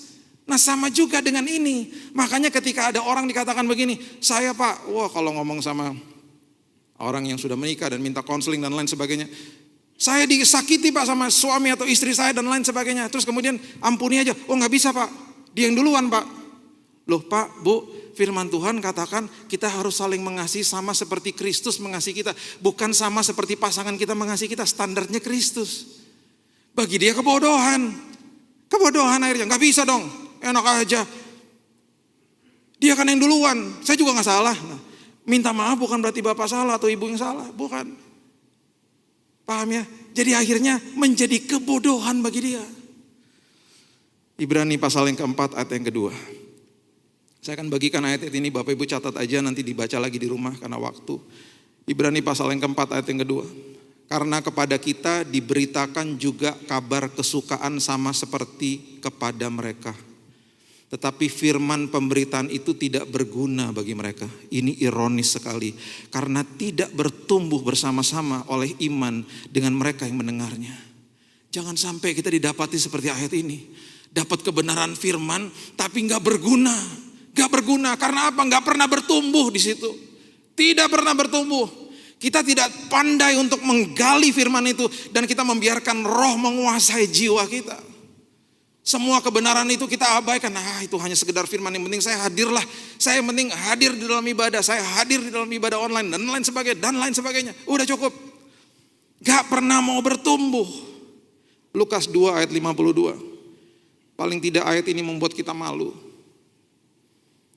Nah sama juga dengan ini. Makanya ketika ada orang dikatakan begini, saya Pak, wah kalau ngomong sama orang yang sudah menikah dan minta konseling dan lain sebagainya, saya disakiti Pak sama suami atau istri saya dan lain sebagainya. Terus kemudian ampuni aja. Oh gak bisa Pak. Dia yang duluan Pak. Loh Pak, Bu, firman Tuhan katakan kita harus saling mengasihi sama seperti Kristus mengasihi kita. Bukan sama seperti pasangan kita mengasihi kita, standarnya Kristus. Bagi dia kebodohan. Kebodohan akhirnya, gak bisa dong, enak aja. Dia kan yang duluan, saya juga gak salah. Nah, minta maaf bukan berarti bapak salah atau ibu yang salah, bukan. Paham ya? Jadi akhirnya menjadi kebodohan bagi dia. Ibrani pasal yang keempat ayat yang kedua. Saya akan bagikan ayat ini, Bapak Ibu catat aja, nanti dibaca lagi di rumah karena waktu. Ibrani pasal yang keempat ayat yang kedua. Karena kepada kita diberitakan juga kabar kesukaan sama seperti kepada mereka. Tetapi firman pemberitaan itu tidak berguna bagi mereka. Ini ironis sekali. Karena tidak bertumbuh bersama-sama oleh iman dengan mereka yang mendengarnya. Jangan sampai kita didapati seperti ayat ini. Dapat kebenaran firman tapi gak berguna. Gak berguna karena apa? Gak pernah bertumbuh di situ. Tidak pernah bertumbuh. Kita tidak pandai untuk menggali firman itu dan kita membiarkan roh menguasai jiwa kita. Semua kebenaran itu kita abaikan. Itu hanya sekedar firman, yang penting saya hadirlah. Saya yang penting hadir di dalam ibadah, saya hadir di dalam ibadah online dan lain sebagainya. Udah cukup. Gak pernah mau bertumbuh. Lukas 2 ayat 52. Paling tidak ayat ini membuat kita malu.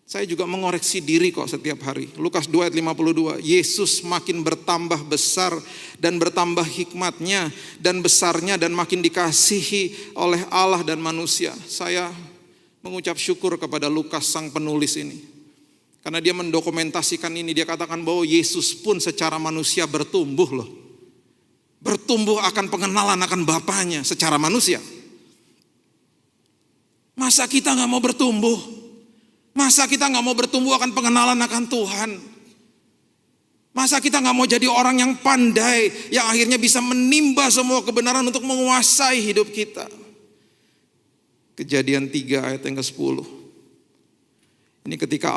Saya juga mengoreksi diri kok setiap hari. Lukas 2 ayat 52. Yesus makin bertambah besar dan bertambah hikmatnya dan besarnya dan makin dikasihi oleh Allah dan manusia. Saya mengucap syukur kepada Lukas sang penulis ini. Karena dia mendokumentasikan ini. Dia katakan bahwa Yesus pun secara manusia bertumbuh loh. Bertumbuh akan pengenalan akan Bapaknya secara manusia. Masa kita gak mau bertumbuh? Masa kita gak mau bertumbuh akan pengenalan akan Tuhan? Masa kita gak mau jadi orang yang pandai, yang akhirnya bisa menimba semua kebenaran untuk menguasai hidup kita? Kejadian 3 ayat yang ke-10. Ini ketika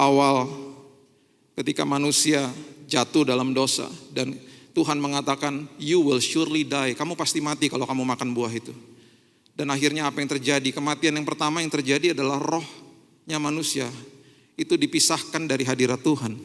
manusia jatuh dalam dosa dan Tuhan mengatakan, you will surely die. Kamu pasti mati kalau kamu makan buah itu. Dan akhirnya apa yang terjadi? Kematian yang pertama yang terjadi adalah rohnya manusia itu dipisahkan dari hadirat Tuhan.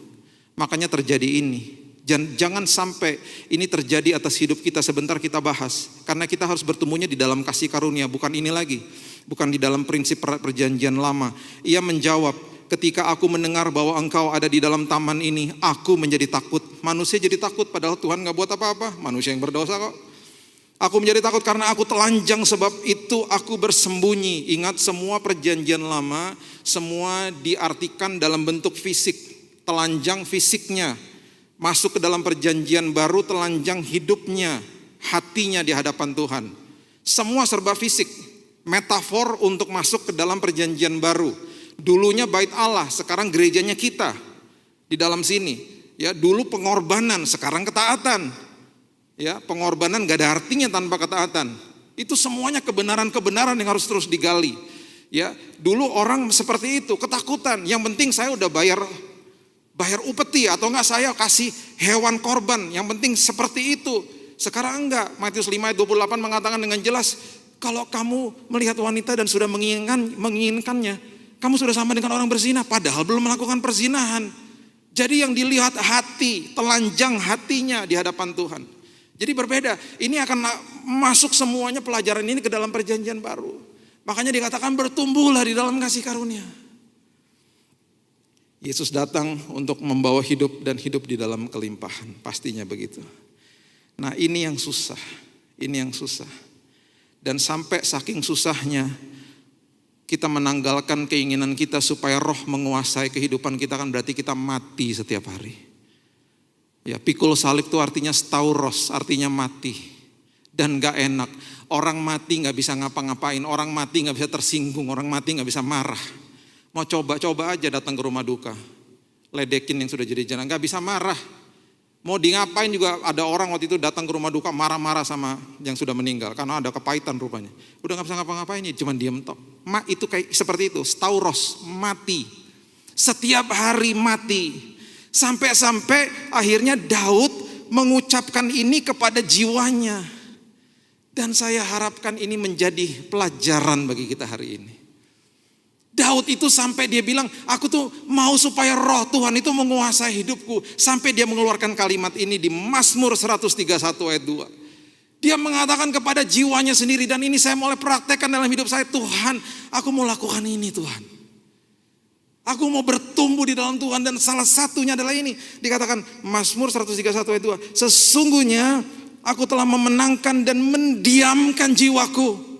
Makanya terjadi ini. Jangan sampai ini terjadi atas hidup kita. Sebentar kita bahas. Karena kita harus bertemunya di dalam kasih karunia. Bukan ini lagi. Bukan di dalam prinsip perjanjian lama. Ia menjawab, ketika aku mendengar bahwa engkau ada di dalam taman ini, aku menjadi takut. Manusia jadi takut padahal Tuhan gak buat apa-apa. Manusia yang berdosa kok. Aku menjadi takut karena aku telanjang, sebab itu aku bersembunyi. Ingat, semua perjanjian lama, semua diartikan dalam bentuk fisik. Telanjang fisiknya. Masuk ke dalam perjanjian baru, telanjang hidupnya, hatinya di hadapan Tuhan. Semua serba fisik. Metafor untuk masuk ke dalam perjanjian baru. Dulunya bait Allah, sekarang gerejanya kita. Di dalam sini. Ya, dulu pengorbanan, sekarang ketaatan. Ya, pengorbanan gak ada artinya tanpa ketaatan. Itu semuanya kebenaran-kebenaran yang harus terus digali. Ya, dulu orang seperti itu, ketakutan. Yang penting saya udah bayar upeti atau enggak saya kasih hewan korban. Yang penting seperti itu. Sekarang enggak. Matius 5 ayat 28 mengatakan dengan jelas, kalau kamu melihat wanita dan sudah menginginkannya, kamu sudah sama dengan orang berzina padahal belum melakukan perzinahan. Jadi yang dilihat hati, telanjang hatinya di hadapan Tuhan. Jadi berbeda, ini akan masuk semuanya pelajaran ini ke dalam perjanjian baru. Makanya dikatakan bertumbuhlah di dalam kasih karunia. Yesus datang untuk membawa hidup dan hidup di dalam kelimpahan, pastinya begitu. Nah ini yang susah, Dan sampai saking susahnya, kita menanggalkan keinginan kita supaya roh menguasai kehidupan kita, kan berarti kita mati setiap hari. Ya, pikul salib itu artinya stauros, artinya mati. Dan gak enak. Orang mati gak bisa ngapa-ngapain, orang mati gak bisa tersinggung, orang mati gak bisa marah. Mau coba aja datang ke rumah duka. Ledekin yang sudah jadi jenazah, gak bisa marah. Mau di ngapain juga ada orang waktu itu datang ke rumah duka marah-marah sama yang sudah meninggal. Karena ada kepahitan rupanya. Udah gak bisa ngapa-ngapain, cuma diem tok. Itu kayak seperti itu, stauros, mati. Setiap hari mati. Sampai akhirnya Daud mengucapkan ini kepada jiwanya. Dan saya harapkan ini menjadi pelajaran bagi kita hari ini. Daud Daud itu sampai dia bilang, aku tuh mau supaya roh Tuhan itu menguasai hidupku. Sampai dia mengeluarkan kalimat ini di Mazmur 131 ayat 2. Dia mengatakan kepada jiwanya sendiri, dan ini saya mulai praktekkan dalam hidup saya. Tuhan, aku mau lakukan ini Tuhan. Aku mau bertumbuh di dalam Tuhan, dan salah satunya adalah ini. Dikatakan Mazmur 131 ayat 2. Sesungguhnya aku telah memenangkan dan mendiamkan jiwaku.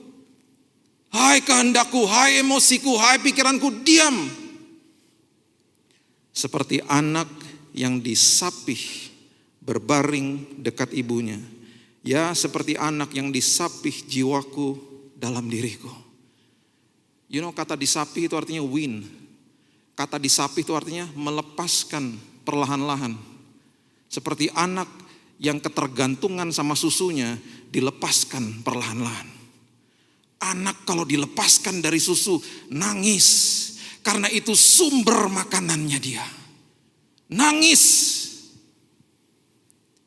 Hai kehendakku, hai emosiku, hai pikiranku, diam. Seperti anak yang disapih berbaring dekat ibunya. Ya, seperti anak yang disapih jiwaku dalam diriku. You know, kata disapih itu artinya win. Kata disapih itu artinya melepaskan perlahan-lahan. Seperti anak yang ketergantungan sama susunya dilepaskan perlahan-lahan. Anak kalau dilepaskan dari susu nangis. Karena itu sumber makanannya dia. Nangis.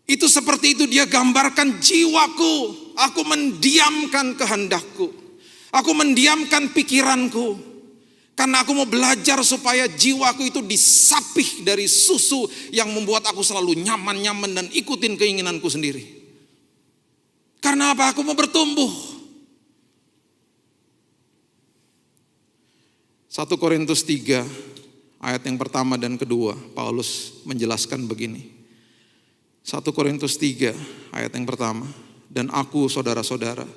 Itu seperti itu dia gambarkan jiwaku. Aku mendiamkan kehendakku. Aku mendiamkan pikiranku. Karena aku mau belajar supaya jiwaku itu disapih dari susu yang membuat aku selalu nyaman-nyaman dan ikutin keinginanku sendiri. Karena apa? Aku mau bertumbuh. 1 Korintus 3 ayat yang pertama dan kedua, Paulus menjelaskan begini. 1 Korintus 3 ayat yang pertama. Dan aku saudara-saudara,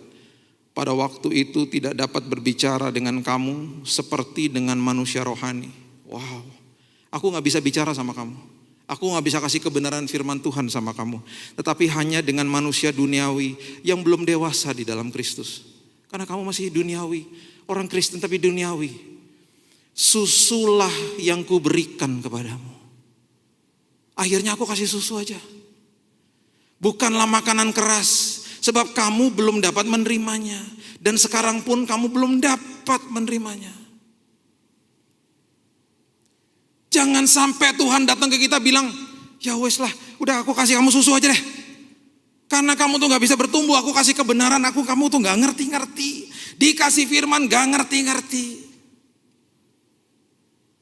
pada waktu itu tidak dapat berbicara dengan kamu seperti dengan manusia rohani. Wow, aku gak bisa bicara sama kamu. Aku gak bisa kasih kebenaran firman Tuhan sama kamu. Tetapi hanya dengan manusia duniawi yang belum dewasa di dalam Kristus. Karena kamu masih duniawi, orang Kristen tapi duniawi. Susulah yang kuberikan kepadamu. Akhirnya aku kasih susu aja. Bukanlah makanan keras, sebab kamu belum dapat menerimanya. Dan sekarang pun kamu belum dapat menerimanya. Jangan sampai Tuhan datang ke kita bilang, ya wes lah, udah aku kasih kamu susu aja deh. Karena kamu tuh gak bisa bertumbuh, aku kasih kebenaran, kamu tuh gak ngerti-ngerti. Dikasih firman gak ngerti-ngerti.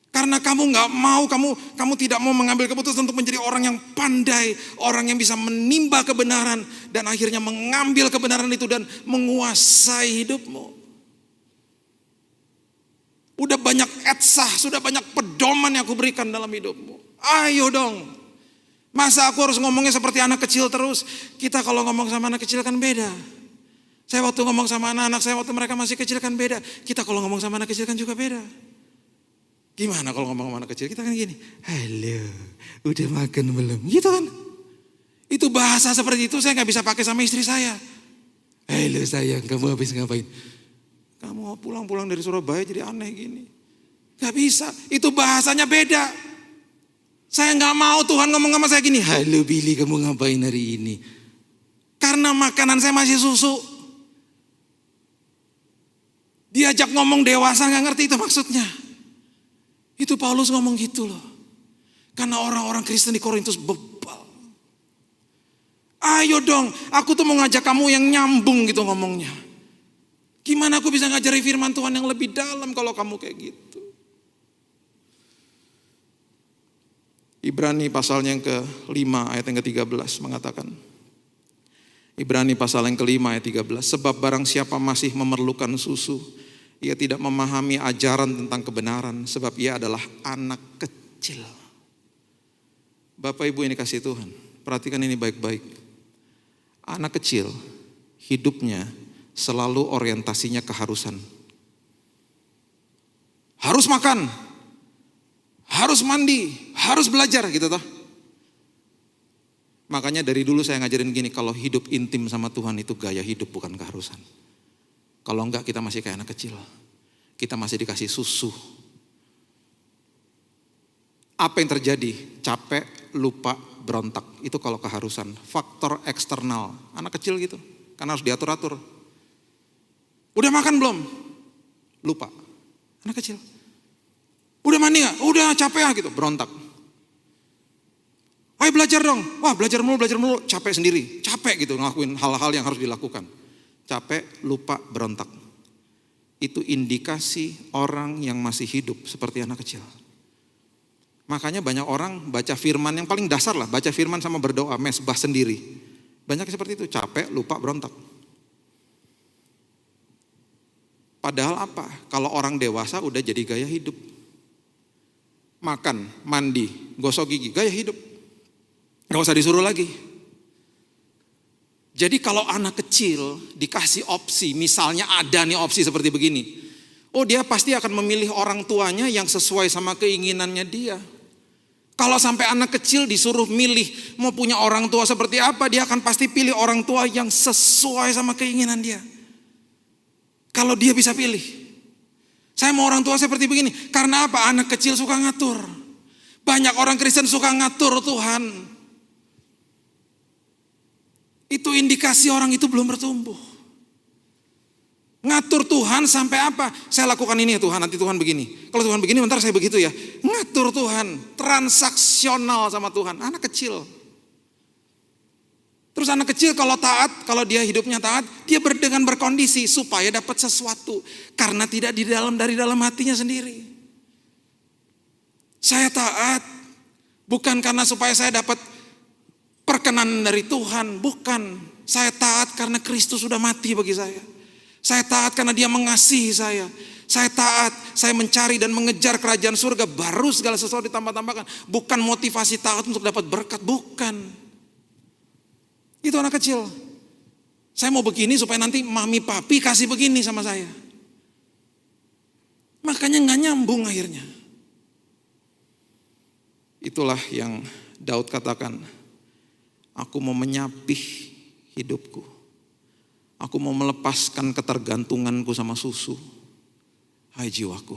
Karena kamu gak mau, kamu tidak mau mengambil keputusan untuk menjadi orang yang pandai, orang yang bisa menimba kebenaran dan akhirnya mengambil kebenaran itu dan menguasai hidupmu. Udah banyak etsah, sudah banyak pedoman yang aku berikan dalam hidupmu. Ayo dong. Masa aku harus ngomongnya seperti anak kecil terus? Kita kalau ngomong sama anak kecil kan beda. Saya waktu ngomong sama anak-anak saya waktu mereka masih kecil kan beda. Kita kalau ngomong sama anak kecil kan juga beda. Gimana kalau ngomong sama anak kecil? Kita kan gini, halo, udah makan belum? Gitu kan. Itu bahasa seperti itu saya gak bisa pakai sama istri saya. Halo sayang, kamu habis ngapain? Kamu pulang-pulang dari Surabaya jadi aneh gini. Gak bisa, itu bahasanya beda. Saya gak mau Tuhan ngomong sama saya gini, halo Billy, kamu ngapain hari ini? Karena makanan saya masih susu. Diajak ngomong dewasa gak ngerti itu maksudnya. Itu Paulus ngomong gitu loh. Karena orang-orang Kristen di Korintus bebal. Ayo dong, aku tuh mau ngajak kamu yang nyambung gitu ngomongnya. Gimana aku bisa ngajari firman Tuhan yang lebih dalam kalau kamu kayak gitu. Ibrani pasal yang ke-5 ayat yang ke-13 mengatakan. Ibrani pasal yang ke-5 ayat 13. Sebab barang siapa masih memerlukan susu, ia tidak memahami ajaran tentang kebenaran sebab ia adalah anak kecil. Bapak Ibu yang dikasihi Tuhan, perhatikan ini baik-baik. Anak kecil hidupnya selalu orientasinya keharusan. Harus makan, harus mandi, harus belajar gitu toh. Makanya dari dulu saya ngajarin gini, kalau hidup intim sama Tuhan itu gaya hidup bukan keharusan. Kalau enggak kita masih kayak anak kecil. Kita masih dikasih susu. Apa yang terjadi? Capek, lupa, berontak. Itu kalau keharusan. Faktor eksternal. Anak kecil gitu. Karena harus diatur-atur. Udah makan belum? Lupa. Anak kecil. Udah mandi gak? Udah capek ya gitu. Berontak. Ayo belajar dong. Wah belajar mulu. Capek sendiri. Capek gitu ngelakuin hal-hal yang harus dilakukan. Capek, lupa, berontak. itu indikasi orang yang masih hidup seperti anak kecil. Makanya banyak orang baca firman yang paling dasar lah, baca firman sama berdoa, mesbah sendiri. Banyak seperti itu, capek, lupa, berontak. Padahal apa? Kalau orang dewasa udah jadi gaya hidup. Makan, mandi, gosok gigi, gaya hidup. Gak usah disuruh lagi. Jadi kalau anak kecil dikasih opsi, misalnya ada nih opsi seperti begini. Oh, dia pasti akan memilih orang tuanya yang sesuai sama keinginannya dia. Kalau sampai anak kecil disuruh milih mau punya orang tua seperti apa, dia akan pasti pilih orang tua yang sesuai sama keinginan dia. Kalau dia bisa pilih. Saya mau orang tua seperti begini. Karena apa? Anak kecil suka ngatur. Banyak orang Kristen suka ngatur Tuhan. Itu indikasi orang itu belum bertumbuh. Ngatur Tuhan sampai apa? Saya lakukan ini ya Tuhan, nanti Tuhan begini. Kalau Tuhan begini, bentar saya begitu ya. Ngatur Tuhan, transaksional sama Tuhan. Anak kecil. Terus anak kecil kalau taat, kalau dia hidupnya taat, dia dengan berkondisi supaya dapat sesuatu. Karena tidak dari dalam hatinya sendiri. Saya taat, bukan karena supaya saya dapat perkenan dari Tuhan, bukan. Saya taat karena Kristus sudah mati bagi saya. Saya taat karena dia mengasihi saya. Saya taat, saya mencari dan mengejar kerajaan surga, baru segala sesuatu ditambah-tambahkan. Bukan motivasi taat untuk dapat berkat, bukan. Itu anak kecil. Saya mau begini supaya nanti mami papi kasih begini sama saya. Makanya gak nyambung akhirnya. Itulah yang Daud katakan. Aku mau menyapih hidupku. Aku mau melepaskan ketergantunganku sama susu. Hai jiwaku,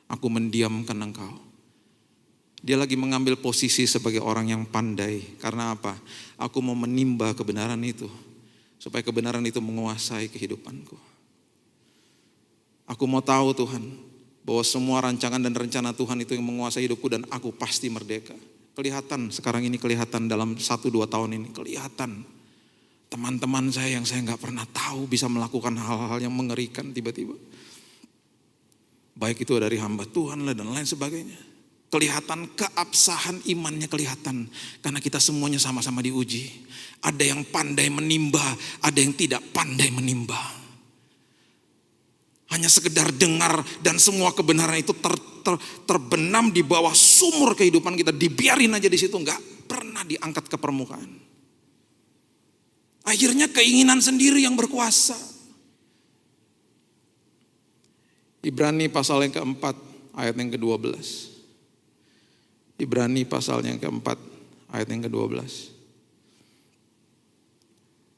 aku mendiamkan engkau. Dia lagi mengambil posisi sebagai orang yang pandai. Karena apa? Aku mau menimba kebenaran itu. Supaya kebenaran itu menguasai kehidupanku. Aku mau tahu Tuhan, bahwa semua rancangan dan rencana Tuhan itu yang menguasai hidupku dan aku pasti merdeka. Kelihatan sekarang ini, kelihatan dalam 1-2 tahun ini, kelihatan. Teman-teman saya yang saya gak pernah tahu bisa melakukan hal-hal yang mengerikan tiba-tiba. Baik itu dari hamba Tuhan lah dan lain sebagainya. Kelihatan keabsahan imannya kelihatan. Karena kita semuanya sama-sama diuji. Ada yang pandai menimba, ada yang tidak pandai menimba. Hanya sekedar dengar dan semua kebenaran itu terbenam di bawah sumur kehidupan kita. Dibiarin aja di situ, nggak pernah diangkat ke permukaan. Akhirnya keinginan sendiri yang berkuasa. Ibrani pasal yang keempat, ayat yang ke-12. Ibrani pasal yang keempat, ayat yang ke-12.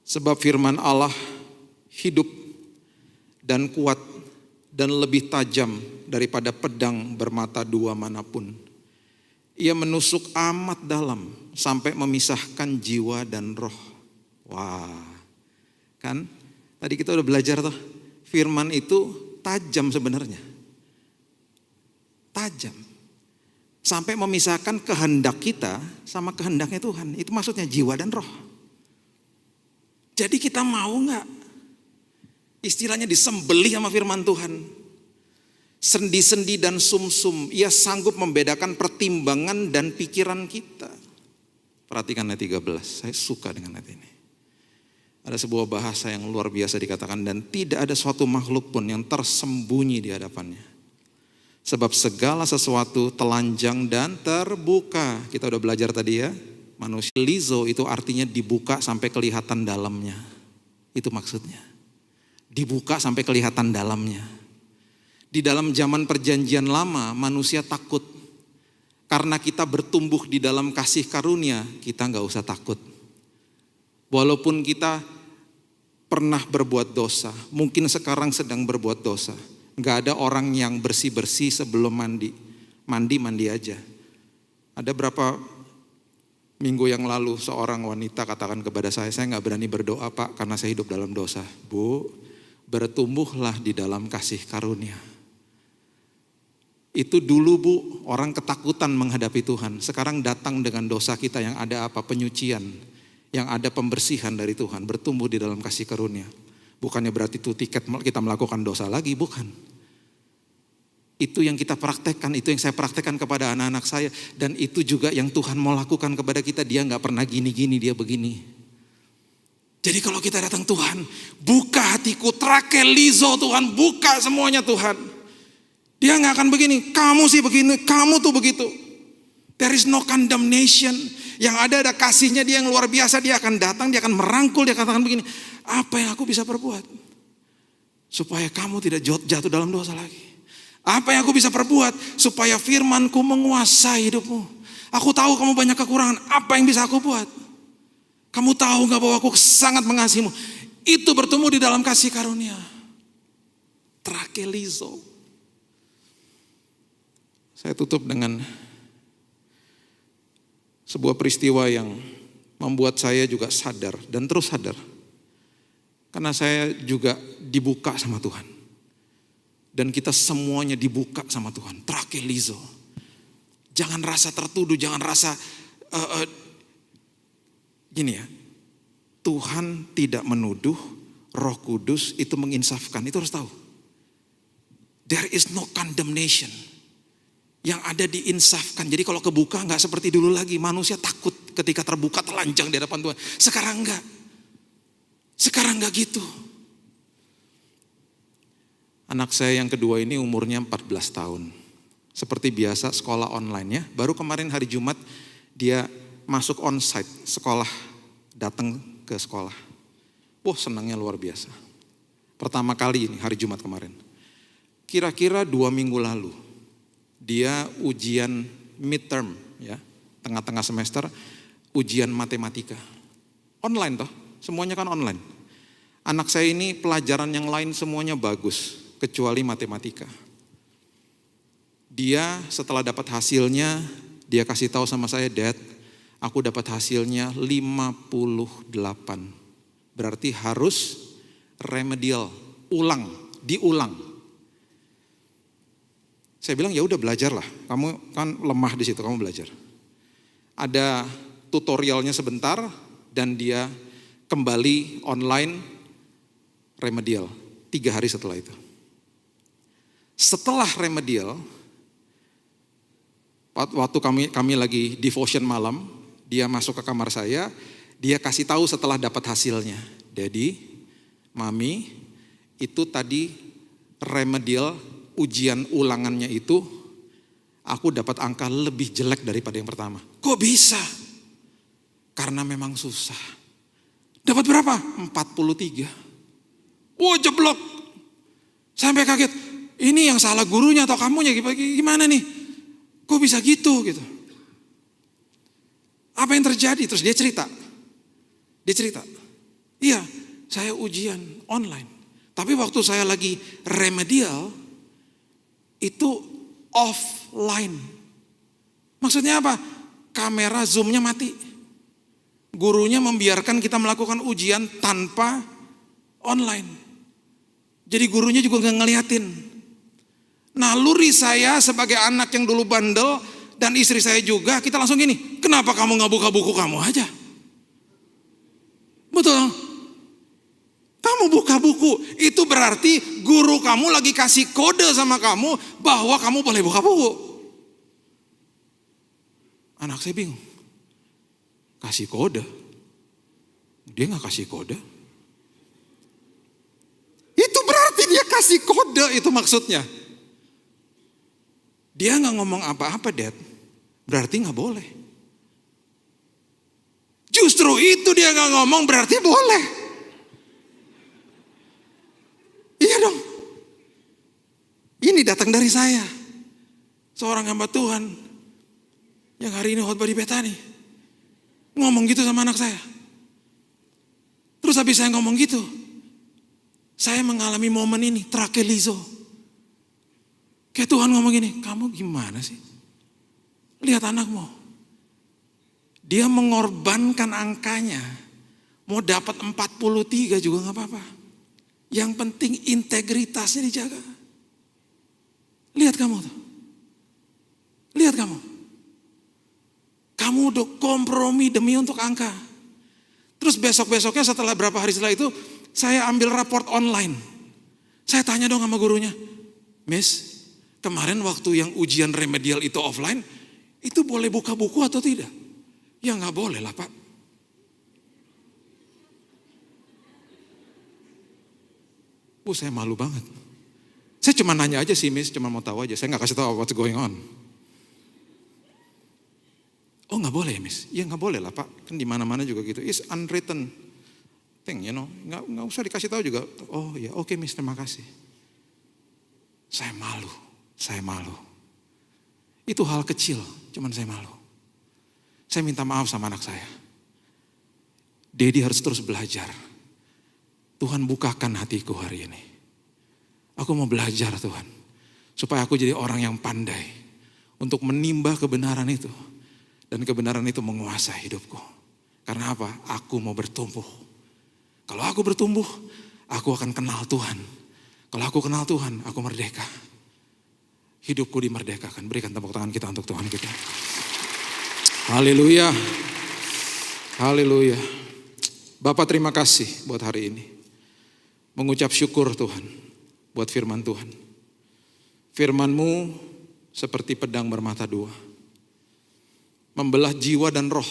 Sebab firman Allah hidup dan kuat dan lebih tajam daripada pedang bermata dua manapun. Ia menusuk amat dalam sampai memisahkan jiwa dan roh. Wah, kan tadi kita udah belajar tuh, firman itu tajam sebenarnya. Tajam. Sampai memisahkan kehendak kita sama kehendaknya Tuhan. Itu maksudnya jiwa dan roh. Jadi kita mau gak? Istilahnya disembelih sama firman Tuhan. Sendi-sendi dan sumsum. Ia sanggup membedakan pertimbangan dan pikiran kita. Perhatikan ayat 13. Saya suka dengan ayat ini. Ada sebuah bahasa yang luar biasa dikatakan. Dan tidak ada suatu makhluk pun yang tersembunyi di hadapannya. Sebab segala sesuatu telanjang dan terbuka. Kita udah belajar tadi ya. Manusia lizo itu artinya dibuka sampai kelihatan dalamnya. Itu maksudnya. Dibuka sampai kelihatan dalamnya. Di dalam zaman perjanjian lama manusia takut. Karena kita bertumbuh di dalam kasih karunia, kita gak usah takut. Walaupun kita pernah berbuat dosa, mungkin sekarang sedang berbuat dosa. Gak ada orang yang bersih-bersih sebelum mandi. Mandi aja. Ada berapa minggu yang lalu seorang wanita katakan kepada saya gak berani berdoa Pak karena saya hidup dalam dosa. Bu, bertumbuhlah di dalam kasih karunia. Itu dulu Bu, orang ketakutan menghadapi Tuhan. Sekarang datang dengan dosa kita yang ada apa? Penyucian. Yang ada pembersihan dari Tuhan. Bertumbuh di dalam kasih karunia. Bukannya berarti itu tiket kita melakukan dosa lagi, bukan. Itu yang kita praktekkan, itu yang saya praktekkan kepada anak-anak saya. Dan itu juga yang Tuhan mau lakukan kepada kita. Dia gak pernah gini-gini, dia begini. Jadi kalau kita datang, Tuhan, buka hatiku, trakelizo Tuhan, buka semuanya Tuhan. Dia gak akan begini, kamu sih begini, kamu tuh begitu. There is no condemnation. Yang ada kasihnya dia yang luar biasa. Dia akan datang, dia akan merangkul, dia katakan begini. Apa yang aku bisa perbuat? Supaya kamu tidak jatuh dalam dosa lagi. Apa yang aku bisa perbuat? Supaya firmanku menguasai hidupmu. Aku tahu kamu banyak kekurangan. Apa yang bisa aku buat? Kamu tahu gak bahwa aku sangat mengasihimu? Itu bertemu di dalam kasih karunia. Trakelizo. Saya tutup dengan sebuah peristiwa yang membuat saya juga sadar dan terus sadar. Karena saya juga dibuka sama Tuhan. Dan kita semuanya dibuka sama Tuhan. Trakelizo. Jangan rasa tertuduh, jangan rasa gini ya. Tuhan tidak menuduh, Roh Kudus itu menginsafkan. Itu harus tahu. There is no condemnation. Yang ada diinsafkan. Jadi kalau kebuka gak seperti dulu lagi. Manusia takut ketika terbuka telanjang di hadapan Tuhan. Sekarang enggak. Sekarang enggak gitu. Anak saya yang kedua ini umurnya 14 tahun. Seperti biasa sekolah online ya. Baru kemarin hari Jumat dia masuk onsite sekolah. Datang ke sekolah. Wah senangnya luar biasa. Pertama kali ini hari Jumat kemarin. Kira-kira 2 minggu lalu. Dia ujian midterm ya, tengah-tengah semester ujian matematika. Online toh, semuanya kan online. Anak saya ini pelajaran yang lain semuanya bagus, kecuali matematika. Dia setelah dapat hasilnya, dia kasih tahu sama saya, Dad, aku dapat hasilnya 58. Berarti harus remedial, diulang. Saya bilang ya udah belajarlah, kamu kan lemah di situ, kamu belajar. Ada tutorialnya sebentar dan dia kembali online remedial 3 hari setelah itu. Setelah remedial, waktu kami lagi devotion malam, dia masuk ke kamar saya, dia kasih tahu setelah dapat hasilnya, Daddy, Mami, itu tadi remedial ujian ulangannya itu aku dapat angka lebih jelek daripada yang pertama. Kok bisa? Karena memang susah. Dapat berapa? 43. Wah jeblok. Sampai kaget. Ini yang salah gurunya atau kamunya gimana nih? Kok bisa gitu? Apa yang terjadi? Terus dia cerita. Iya, saya ujian online. Tapi waktu saya lagi remedial, itu offline. Maksudnya apa? Kamera zoomnya mati. Gurunya membiarkan kita melakukan ujian tanpa online. Jadi gurunya juga gak ngeliatin. Naluri saya sebagai anak yang dulu bandel dan istri saya juga, kita langsung gini, kenapa kamu gak buka buku kamu aja? Betul. Kamu buka buku, itu berarti guru kamu lagi kasih kode sama kamu bahwa kamu boleh buka buku. Anak saya bingung. Kasih kode? Dia gak kasih kode. Itu berarti dia kasih kode, itu maksudnya. Dia gak ngomong apa-apa, Dad. Berarti gak boleh. Justru itu dia gak ngomong berarti boleh. Iya dong. Ini datang dari saya. Seorang hamba Tuhan yang hari ini khotbah di Betani. Ngomong gitu sama anak saya. Terus habis saya ngomong gitu, saya mengalami momen ini, trakelizo. Kayak Tuhan ngomong gini, kamu gimana sih? Lihat anakmu. Dia mengorbankan angkanya. Mau dapat 43 juga gak apa-apa. Yang penting integritasnya dijaga. Lihat kamu tuh. Lihat kamu. Kamu udah kompromi demi untuk angka. Terus besok-besoknya setelah berapa hari setelah itu, Saya ambil raport online. Saya tanya dong sama gurunya, Miss, kemarin waktu yang ujian remedial itu offline, itu boleh buka buku atau tidak? Ya nggak boleh lah Pak. Saya malu banget. Saya cuma nanya aja sih Miss, cuma mau tahu aja. Saya nggak kasih tahu what's going on. Oh nggak boleh ya Miss? Ya nggak boleh lah Pak. Kan di mana-mana juga gitu. It's unwritten thing, you know. Nggak usah dikasih tahu juga. Oh ya oke Miss, terima kasih. Saya malu. Itu hal kecil, cuman saya malu. Saya minta maaf sama anak saya. Dedi harus terus belajar. Tuhan bukakan hatiku hari ini. Aku mau belajar Tuhan. Supaya aku jadi orang yang pandai. Untuk menimba kebenaran itu. Dan kebenaran itu menguasai hidupku. Karena apa? Aku mau bertumbuh. Kalau aku bertumbuh, aku akan kenal Tuhan. Kalau aku kenal Tuhan, aku merdeka. Hidupku dimerdekakan. Berikan tepuk tangan kita untuk Tuhan kita. Haleluya. Haleluya. Bapak terima kasih buat hari ini. Mengucap syukur Tuhan buat firman Tuhan. Firman-Mu seperti pedang bermata dua. Membelah jiwa dan roh.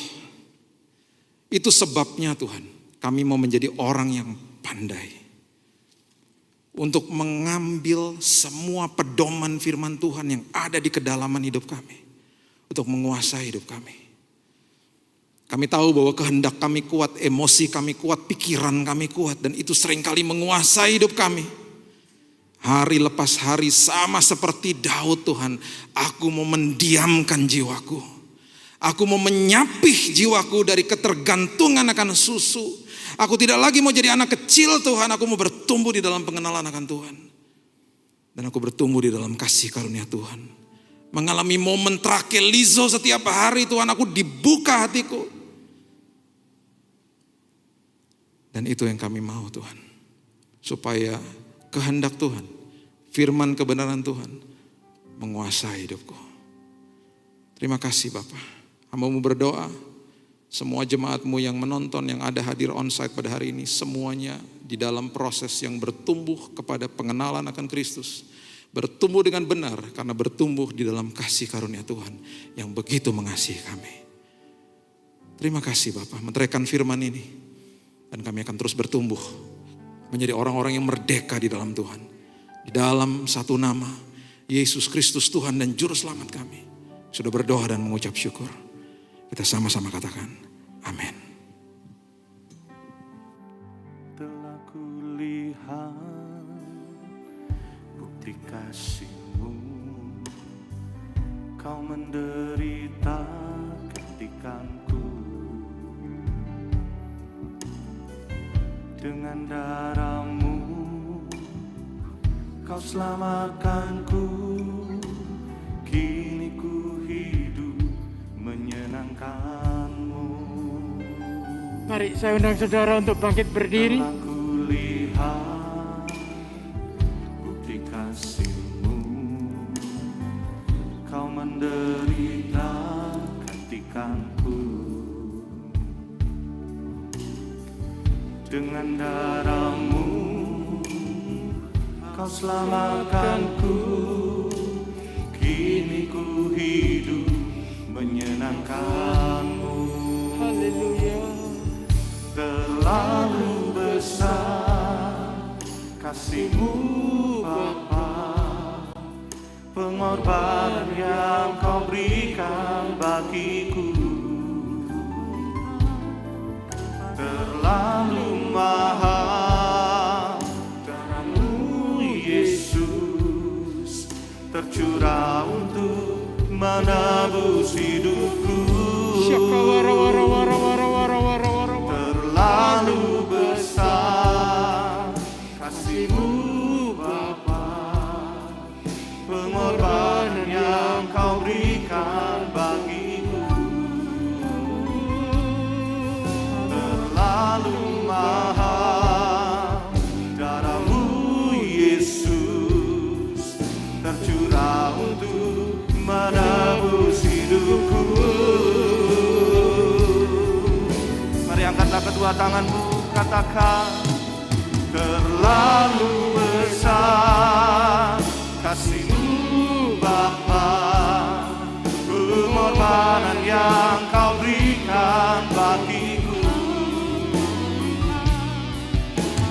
Itu sebabnya Tuhan, kami mau menjadi orang yang pandai. Untuk mengambil semua pedoman firman Tuhan yang ada di kedalaman hidup kami. Untuk menguasai hidup kami. Kami tahu bahwa kehendak kami kuat, emosi kami kuat, pikiran kami kuat. Dan itu seringkali menguasai hidup kami. Hari lepas hari sama seperti Daud Tuhan. Aku mau mendiamkan jiwaku. Aku mau menyapih jiwaku dari ketergantungan akan susu. Aku tidak lagi mau jadi anak kecil Tuhan. Aku mau bertumbuh di dalam pengenalan akan Tuhan. Dan aku bertumbuh di dalam kasih karunia Tuhan. Mengalami momen trakelizo setiap hari Tuhan. Aku dibuka hatiku. Dan itu yang kami mau Tuhan. Supaya kehendak Tuhan, firman kebenaran Tuhan menguasai hidupku. Terima kasih Bapak. Hamba-Mu berdoa, semua jemaat-Mu yang menonton, yang ada hadir onsite pada hari ini, semuanya di dalam proses yang bertumbuh kepada pengenalan akan Kristus. Bertumbuh dengan benar karena bertumbuh di dalam kasih karunia Tuhan yang begitu mengasihi kami. Terima kasih Bapak, meteraikan firman ini. Dan kami akan terus bertumbuh menjadi orang-orang yang merdeka di dalam Tuhan. Di dalam satu nama, Yesus Kristus Tuhan dan Juru Selamat kami. Sudah berdoa dan mengucap syukur. Kita sama-sama katakan, amin. Telah kulihat bukti kasih-Mu, Kau menderita gantikanku. Dengan darah-Mu Kau selamatkanku. Kini ku hidup menyenangkan-Mu. Mari saya undang saudara untuk bangkit berdiri. Telah kulihat bukti kasih-Mu, Kau menderita gantikanku. Dengan darah-Mu Kau selamatkanku. Kini ku hidup menyenangkan-Mu. Haleluya. Terlalu besar kasih-Mu Bapa, pengorbanan yang Kau berikan bagiku. Terlalu mahal darah-Mu Yesus, tercurah untuk menebus hidupku. Terlalu besar kasih-Mu Bapa, pengorbanan yang Kau berikan bagiku. Terlalu mahal darah-Mu Yesus, tercurah untuk menebus hidupku. Mari angkatlah kedua tanganmu, katakan, terlalu besar kasih-Mu Bapa, pengorbanan yang Kau berikan bagiku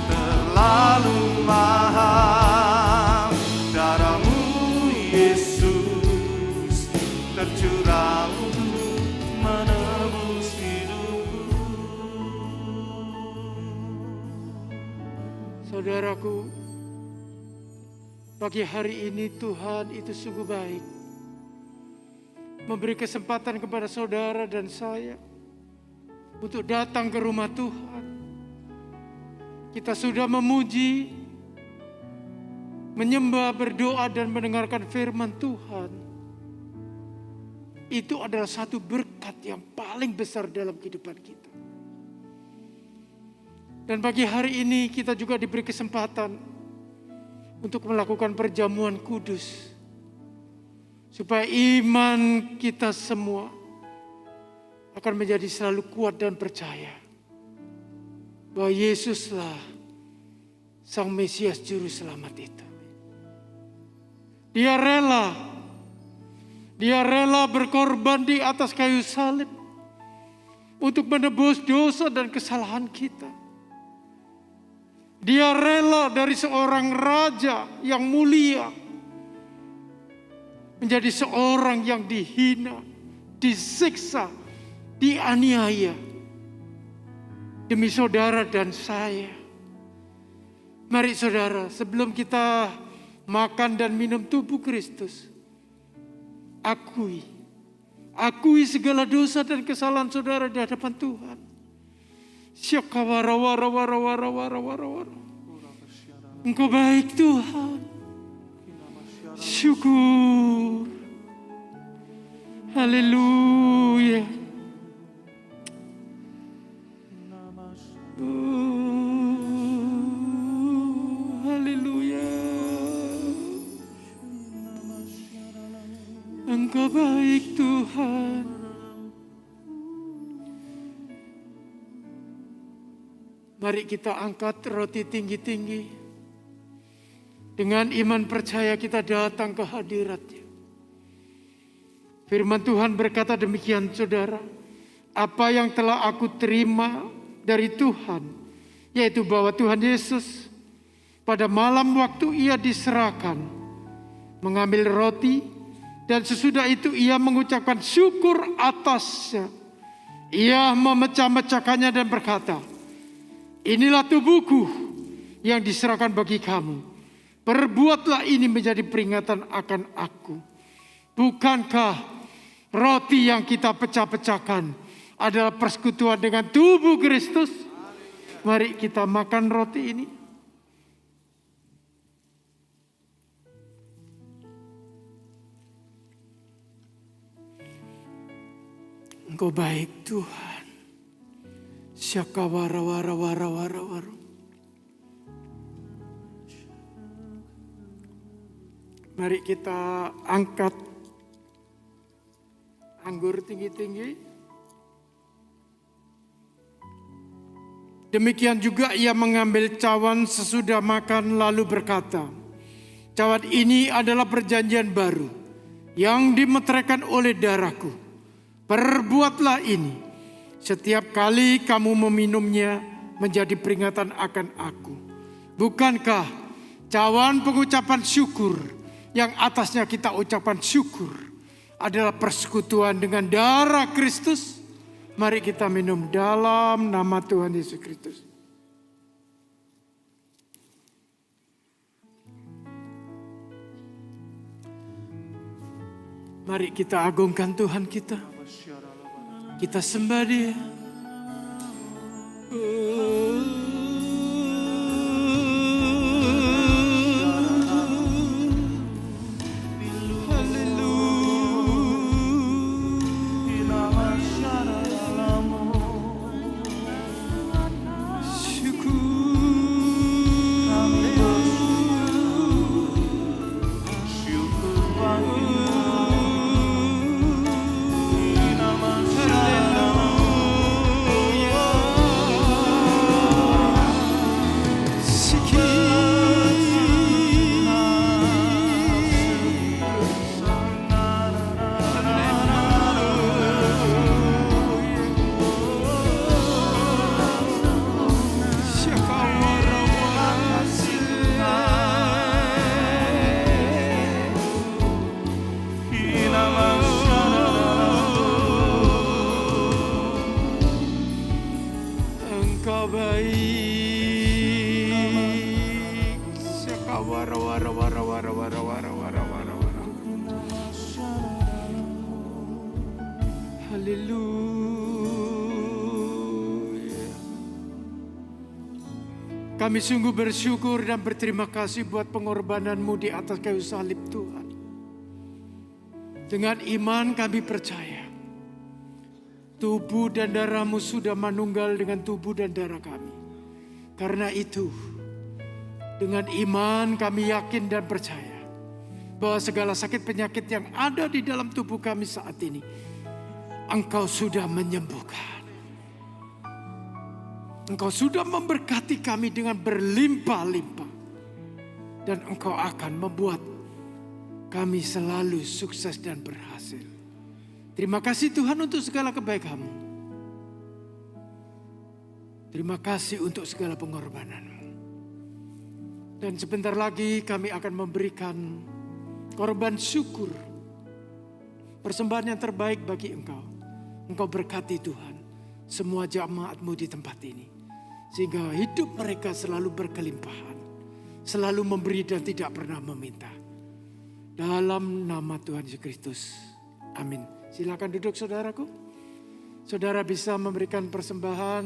terlalu mahal. Darah-Mu Yesus tercurah untuk menebus hidupku. Saudaraku, pagi hari ini Tuhan itu sungguh baik, memberi kesempatan kepada saudara dan saya untuk datang ke rumah Tuhan. Kita sudah memuji, menyembah, berdoa, dan mendengarkan firman Tuhan. Itu adalah satu berkat yang paling besar dalam kehidupan kita. Dan pagi hari ini kita juga diberi kesempatan untuk melakukan perjamuan kudus, supaya iman kita semua akan menjadi selalu kuat dan percaya bahwa Yesuslah Sang Mesias Juru Selamat itu. Dia rela berkorban di atas kayu salib untuk menebus dosa dan kesalahan kita. Dia rela dari seorang raja yang mulia menjadi seorang yang dihina, disiksa, dianiaya demi saudara dan saya. Mari saudara, sebelum kita makan dan minum tubuh Kristus, akui segala dosa dan kesalahan saudara di hadapan Tuhan. Engkau baik Tuhan. Syukur. Haleluya. Haleluya. Engkau baik Tuhan. Mari kita angkat roti tinggi-tinggi. Dengan iman percaya kita datang ke hadirat-Nya. Firman Tuhan berkata demikian saudara. Apa yang telah aku terima dari Tuhan, yaitu bahwa Tuhan Yesus pada malam waktu Ia diserahkan, mengambil roti, dan sesudah itu Ia mengucapkan syukur atasnya. Ia memecah-mecahkannya dan berkata, inilah tubuhku yang diserahkan bagi kamu. Perbuatlah ini menjadi peringatan akan aku. Bukankah roti yang kita pecah-pecahkan adalah persekutuan dengan tubuh Kristus? Mari kita makan roti ini. Engkau baik Tuhan. Syakawara-wara-wara-wara-wara. Mari kita angkat anggur tinggi-tinggi. Demikian juga Ia mengambil cawan sesudah makan lalu berkata, cawan ini adalah perjanjian baru yang dimeteraikan oleh darahku. Perbuatlah ini setiap kali kamu meminumnya menjadi peringatan akan aku. Bukankah cawan pengucapan syukur yang atasnya kita ucapkan syukur adalah persekutuan dengan darah Kristus? Mari kita minum dalam nama Tuhan Yesus Kristus. Mari kita agungkan Tuhan kita. Kita sembah Dia. Haleluya. Kami sungguh bersyukur dan berterima kasih buat pengorbanan-Mu di atas kayu salib Tuhan. Dengan iman kami percaya tubuh dan darah-Mu sudah manunggal dengan tubuh dan darah kami. Karena itu, dengan iman kami yakin dan percaya bahwa segala sakit penyakit yang ada di dalam tubuh kami saat ini, Engkau sudah menyembuhkan. Engkau sudah memberkati kami dengan berlimpah-limpah. Dan Engkau akan membuat kami selalu sukses dan berhasil. Terima kasih Tuhan untuk segala kebaikan-Mu. Terima kasih untuk segala pengorbanan-Mu. Dan sebentar lagi kami akan memberikan korban syukur. Persembahan yang terbaik bagi Engkau. Engkau berkati Tuhan semua jamaat-Mu di tempat ini. Sehingga hidup mereka selalu berkelimpahan. Selalu memberi dan tidak pernah meminta. Dalam nama Tuhan Yesus Kristus. Amin. Silakan duduk saudaraku. Saudara bisa memberikan persembahan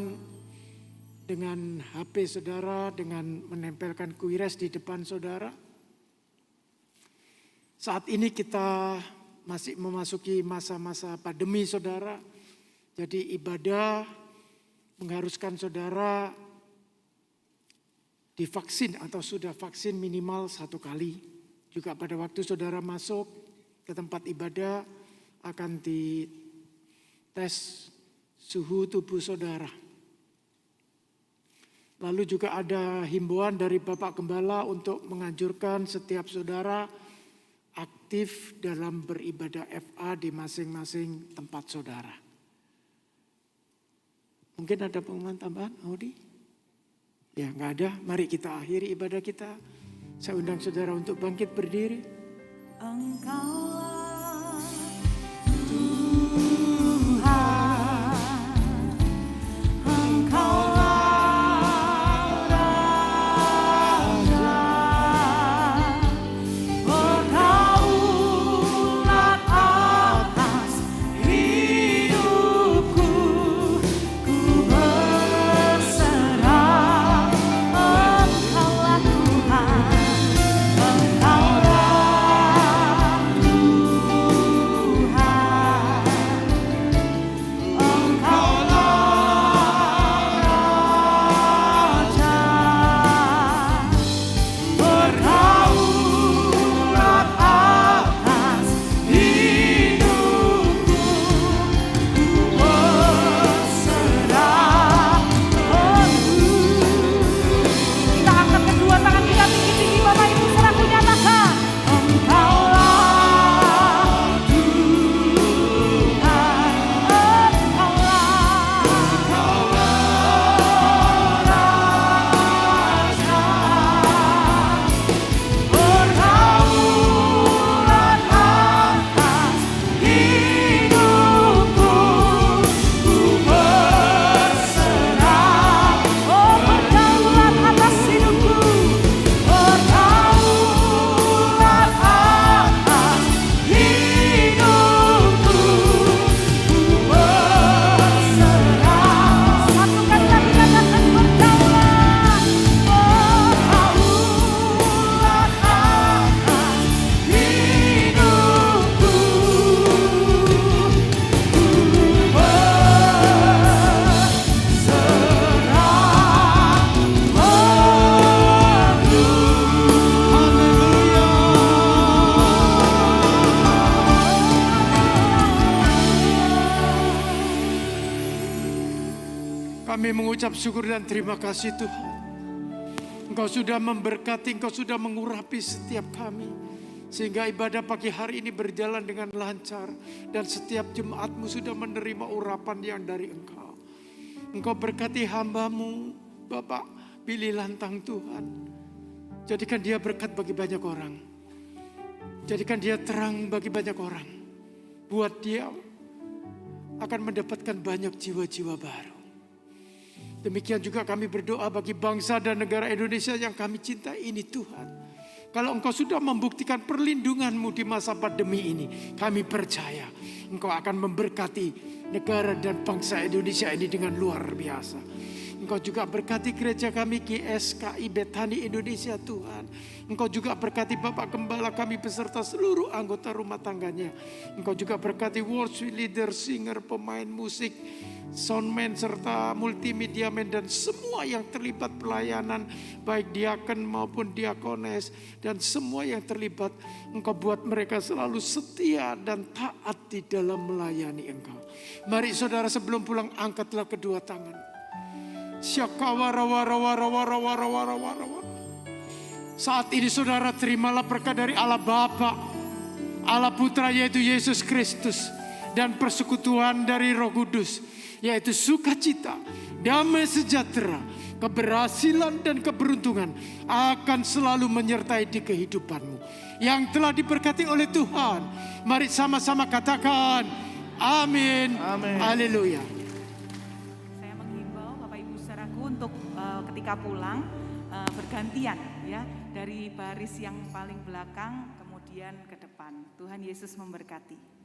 dengan HP saudara, dengan menempelkan kuires di depan saudara. Saat ini kita masih memasuki masa-masa pandemi saudara. Jadi ibadah mengharuskan saudara divaksin atau sudah vaksin minimal 1 kali. Juga pada waktu saudara masuk ke tempat ibadah akan dites suhu tubuh saudara. Lalu juga ada himbauan dari Bapak Gembala untuk menganjurkan setiap saudara aktif dalam beribadah FA di masing-masing tempat saudara. Mungkin ada pengumuman tambahan, Audi? Ya, nggak ada. Mari kita akhiri ibadah kita. Saya undang saudara untuk bangkit berdiri. Engkaulah Kami mengucap syukur dan terima kasih Tuhan. Engkau sudah memberkati, Engkau sudah mengurapi setiap kami. Sehingga ibadah pagi hari ini berjalan dengan lancar. Dan setiap jemaat-Mu sudah menerima urapan yang dari Engkau. Engkau berkati hamba-Mu, Bapak Billy Lantang Tuhan. Jadikan dia berkat bagi banyak orang. Jadikan dia terang bagi banyak orang. Buat dia akan mendapatkan banyak jiwa-jiwa baru. Demikian juga kami berdoa bagi bangsa dan negara Indonesia yang kami cintai ini Tuhan. Kalau Engkau sudah membuktikan perlindungan-Mu di masa pandemi ini, kami percaya Engkau akan memberkati negara dan bangsa Indonesia ini dengan luar biasa. Engkau juga berkati gereja kami GSKI Bethani Indonesia Tuhan. Engkau juga berkati Bapak Gembala kami beserta seluruh anggota rumah tangganya. Engkau juga berkati worship leader, singer, pemain musik, soundman serta multimedia man dan semua yang terlibat pelayanan, baik diaken maupun diakones dan semua yang terlibat. Engkau buat mereka selalu setia dan taat di dalam melayani Engkau. Mari saudara sebelum pulang angkatlah kedua tangan. Saat ini saudara terimalah berkat dari Allah Bapa, Allah Putra yaitu Yesus Kristus, dan persekutuan dari Roh Kudus yaitu sukacita, damai sejahtera, keberhasilan dan keberuntungan akan selalu menyertai di kehidupanmu yang telah diberkati oleh Tuhan. Mari sama-sama katakan amin. Haleluya. Saya menghimbau Bapak Ibu saudaraku untuk ketika pulang bergantian ya, dari baris yang paling belakang kemudian ke depan. Tuhan Yesus memberkati.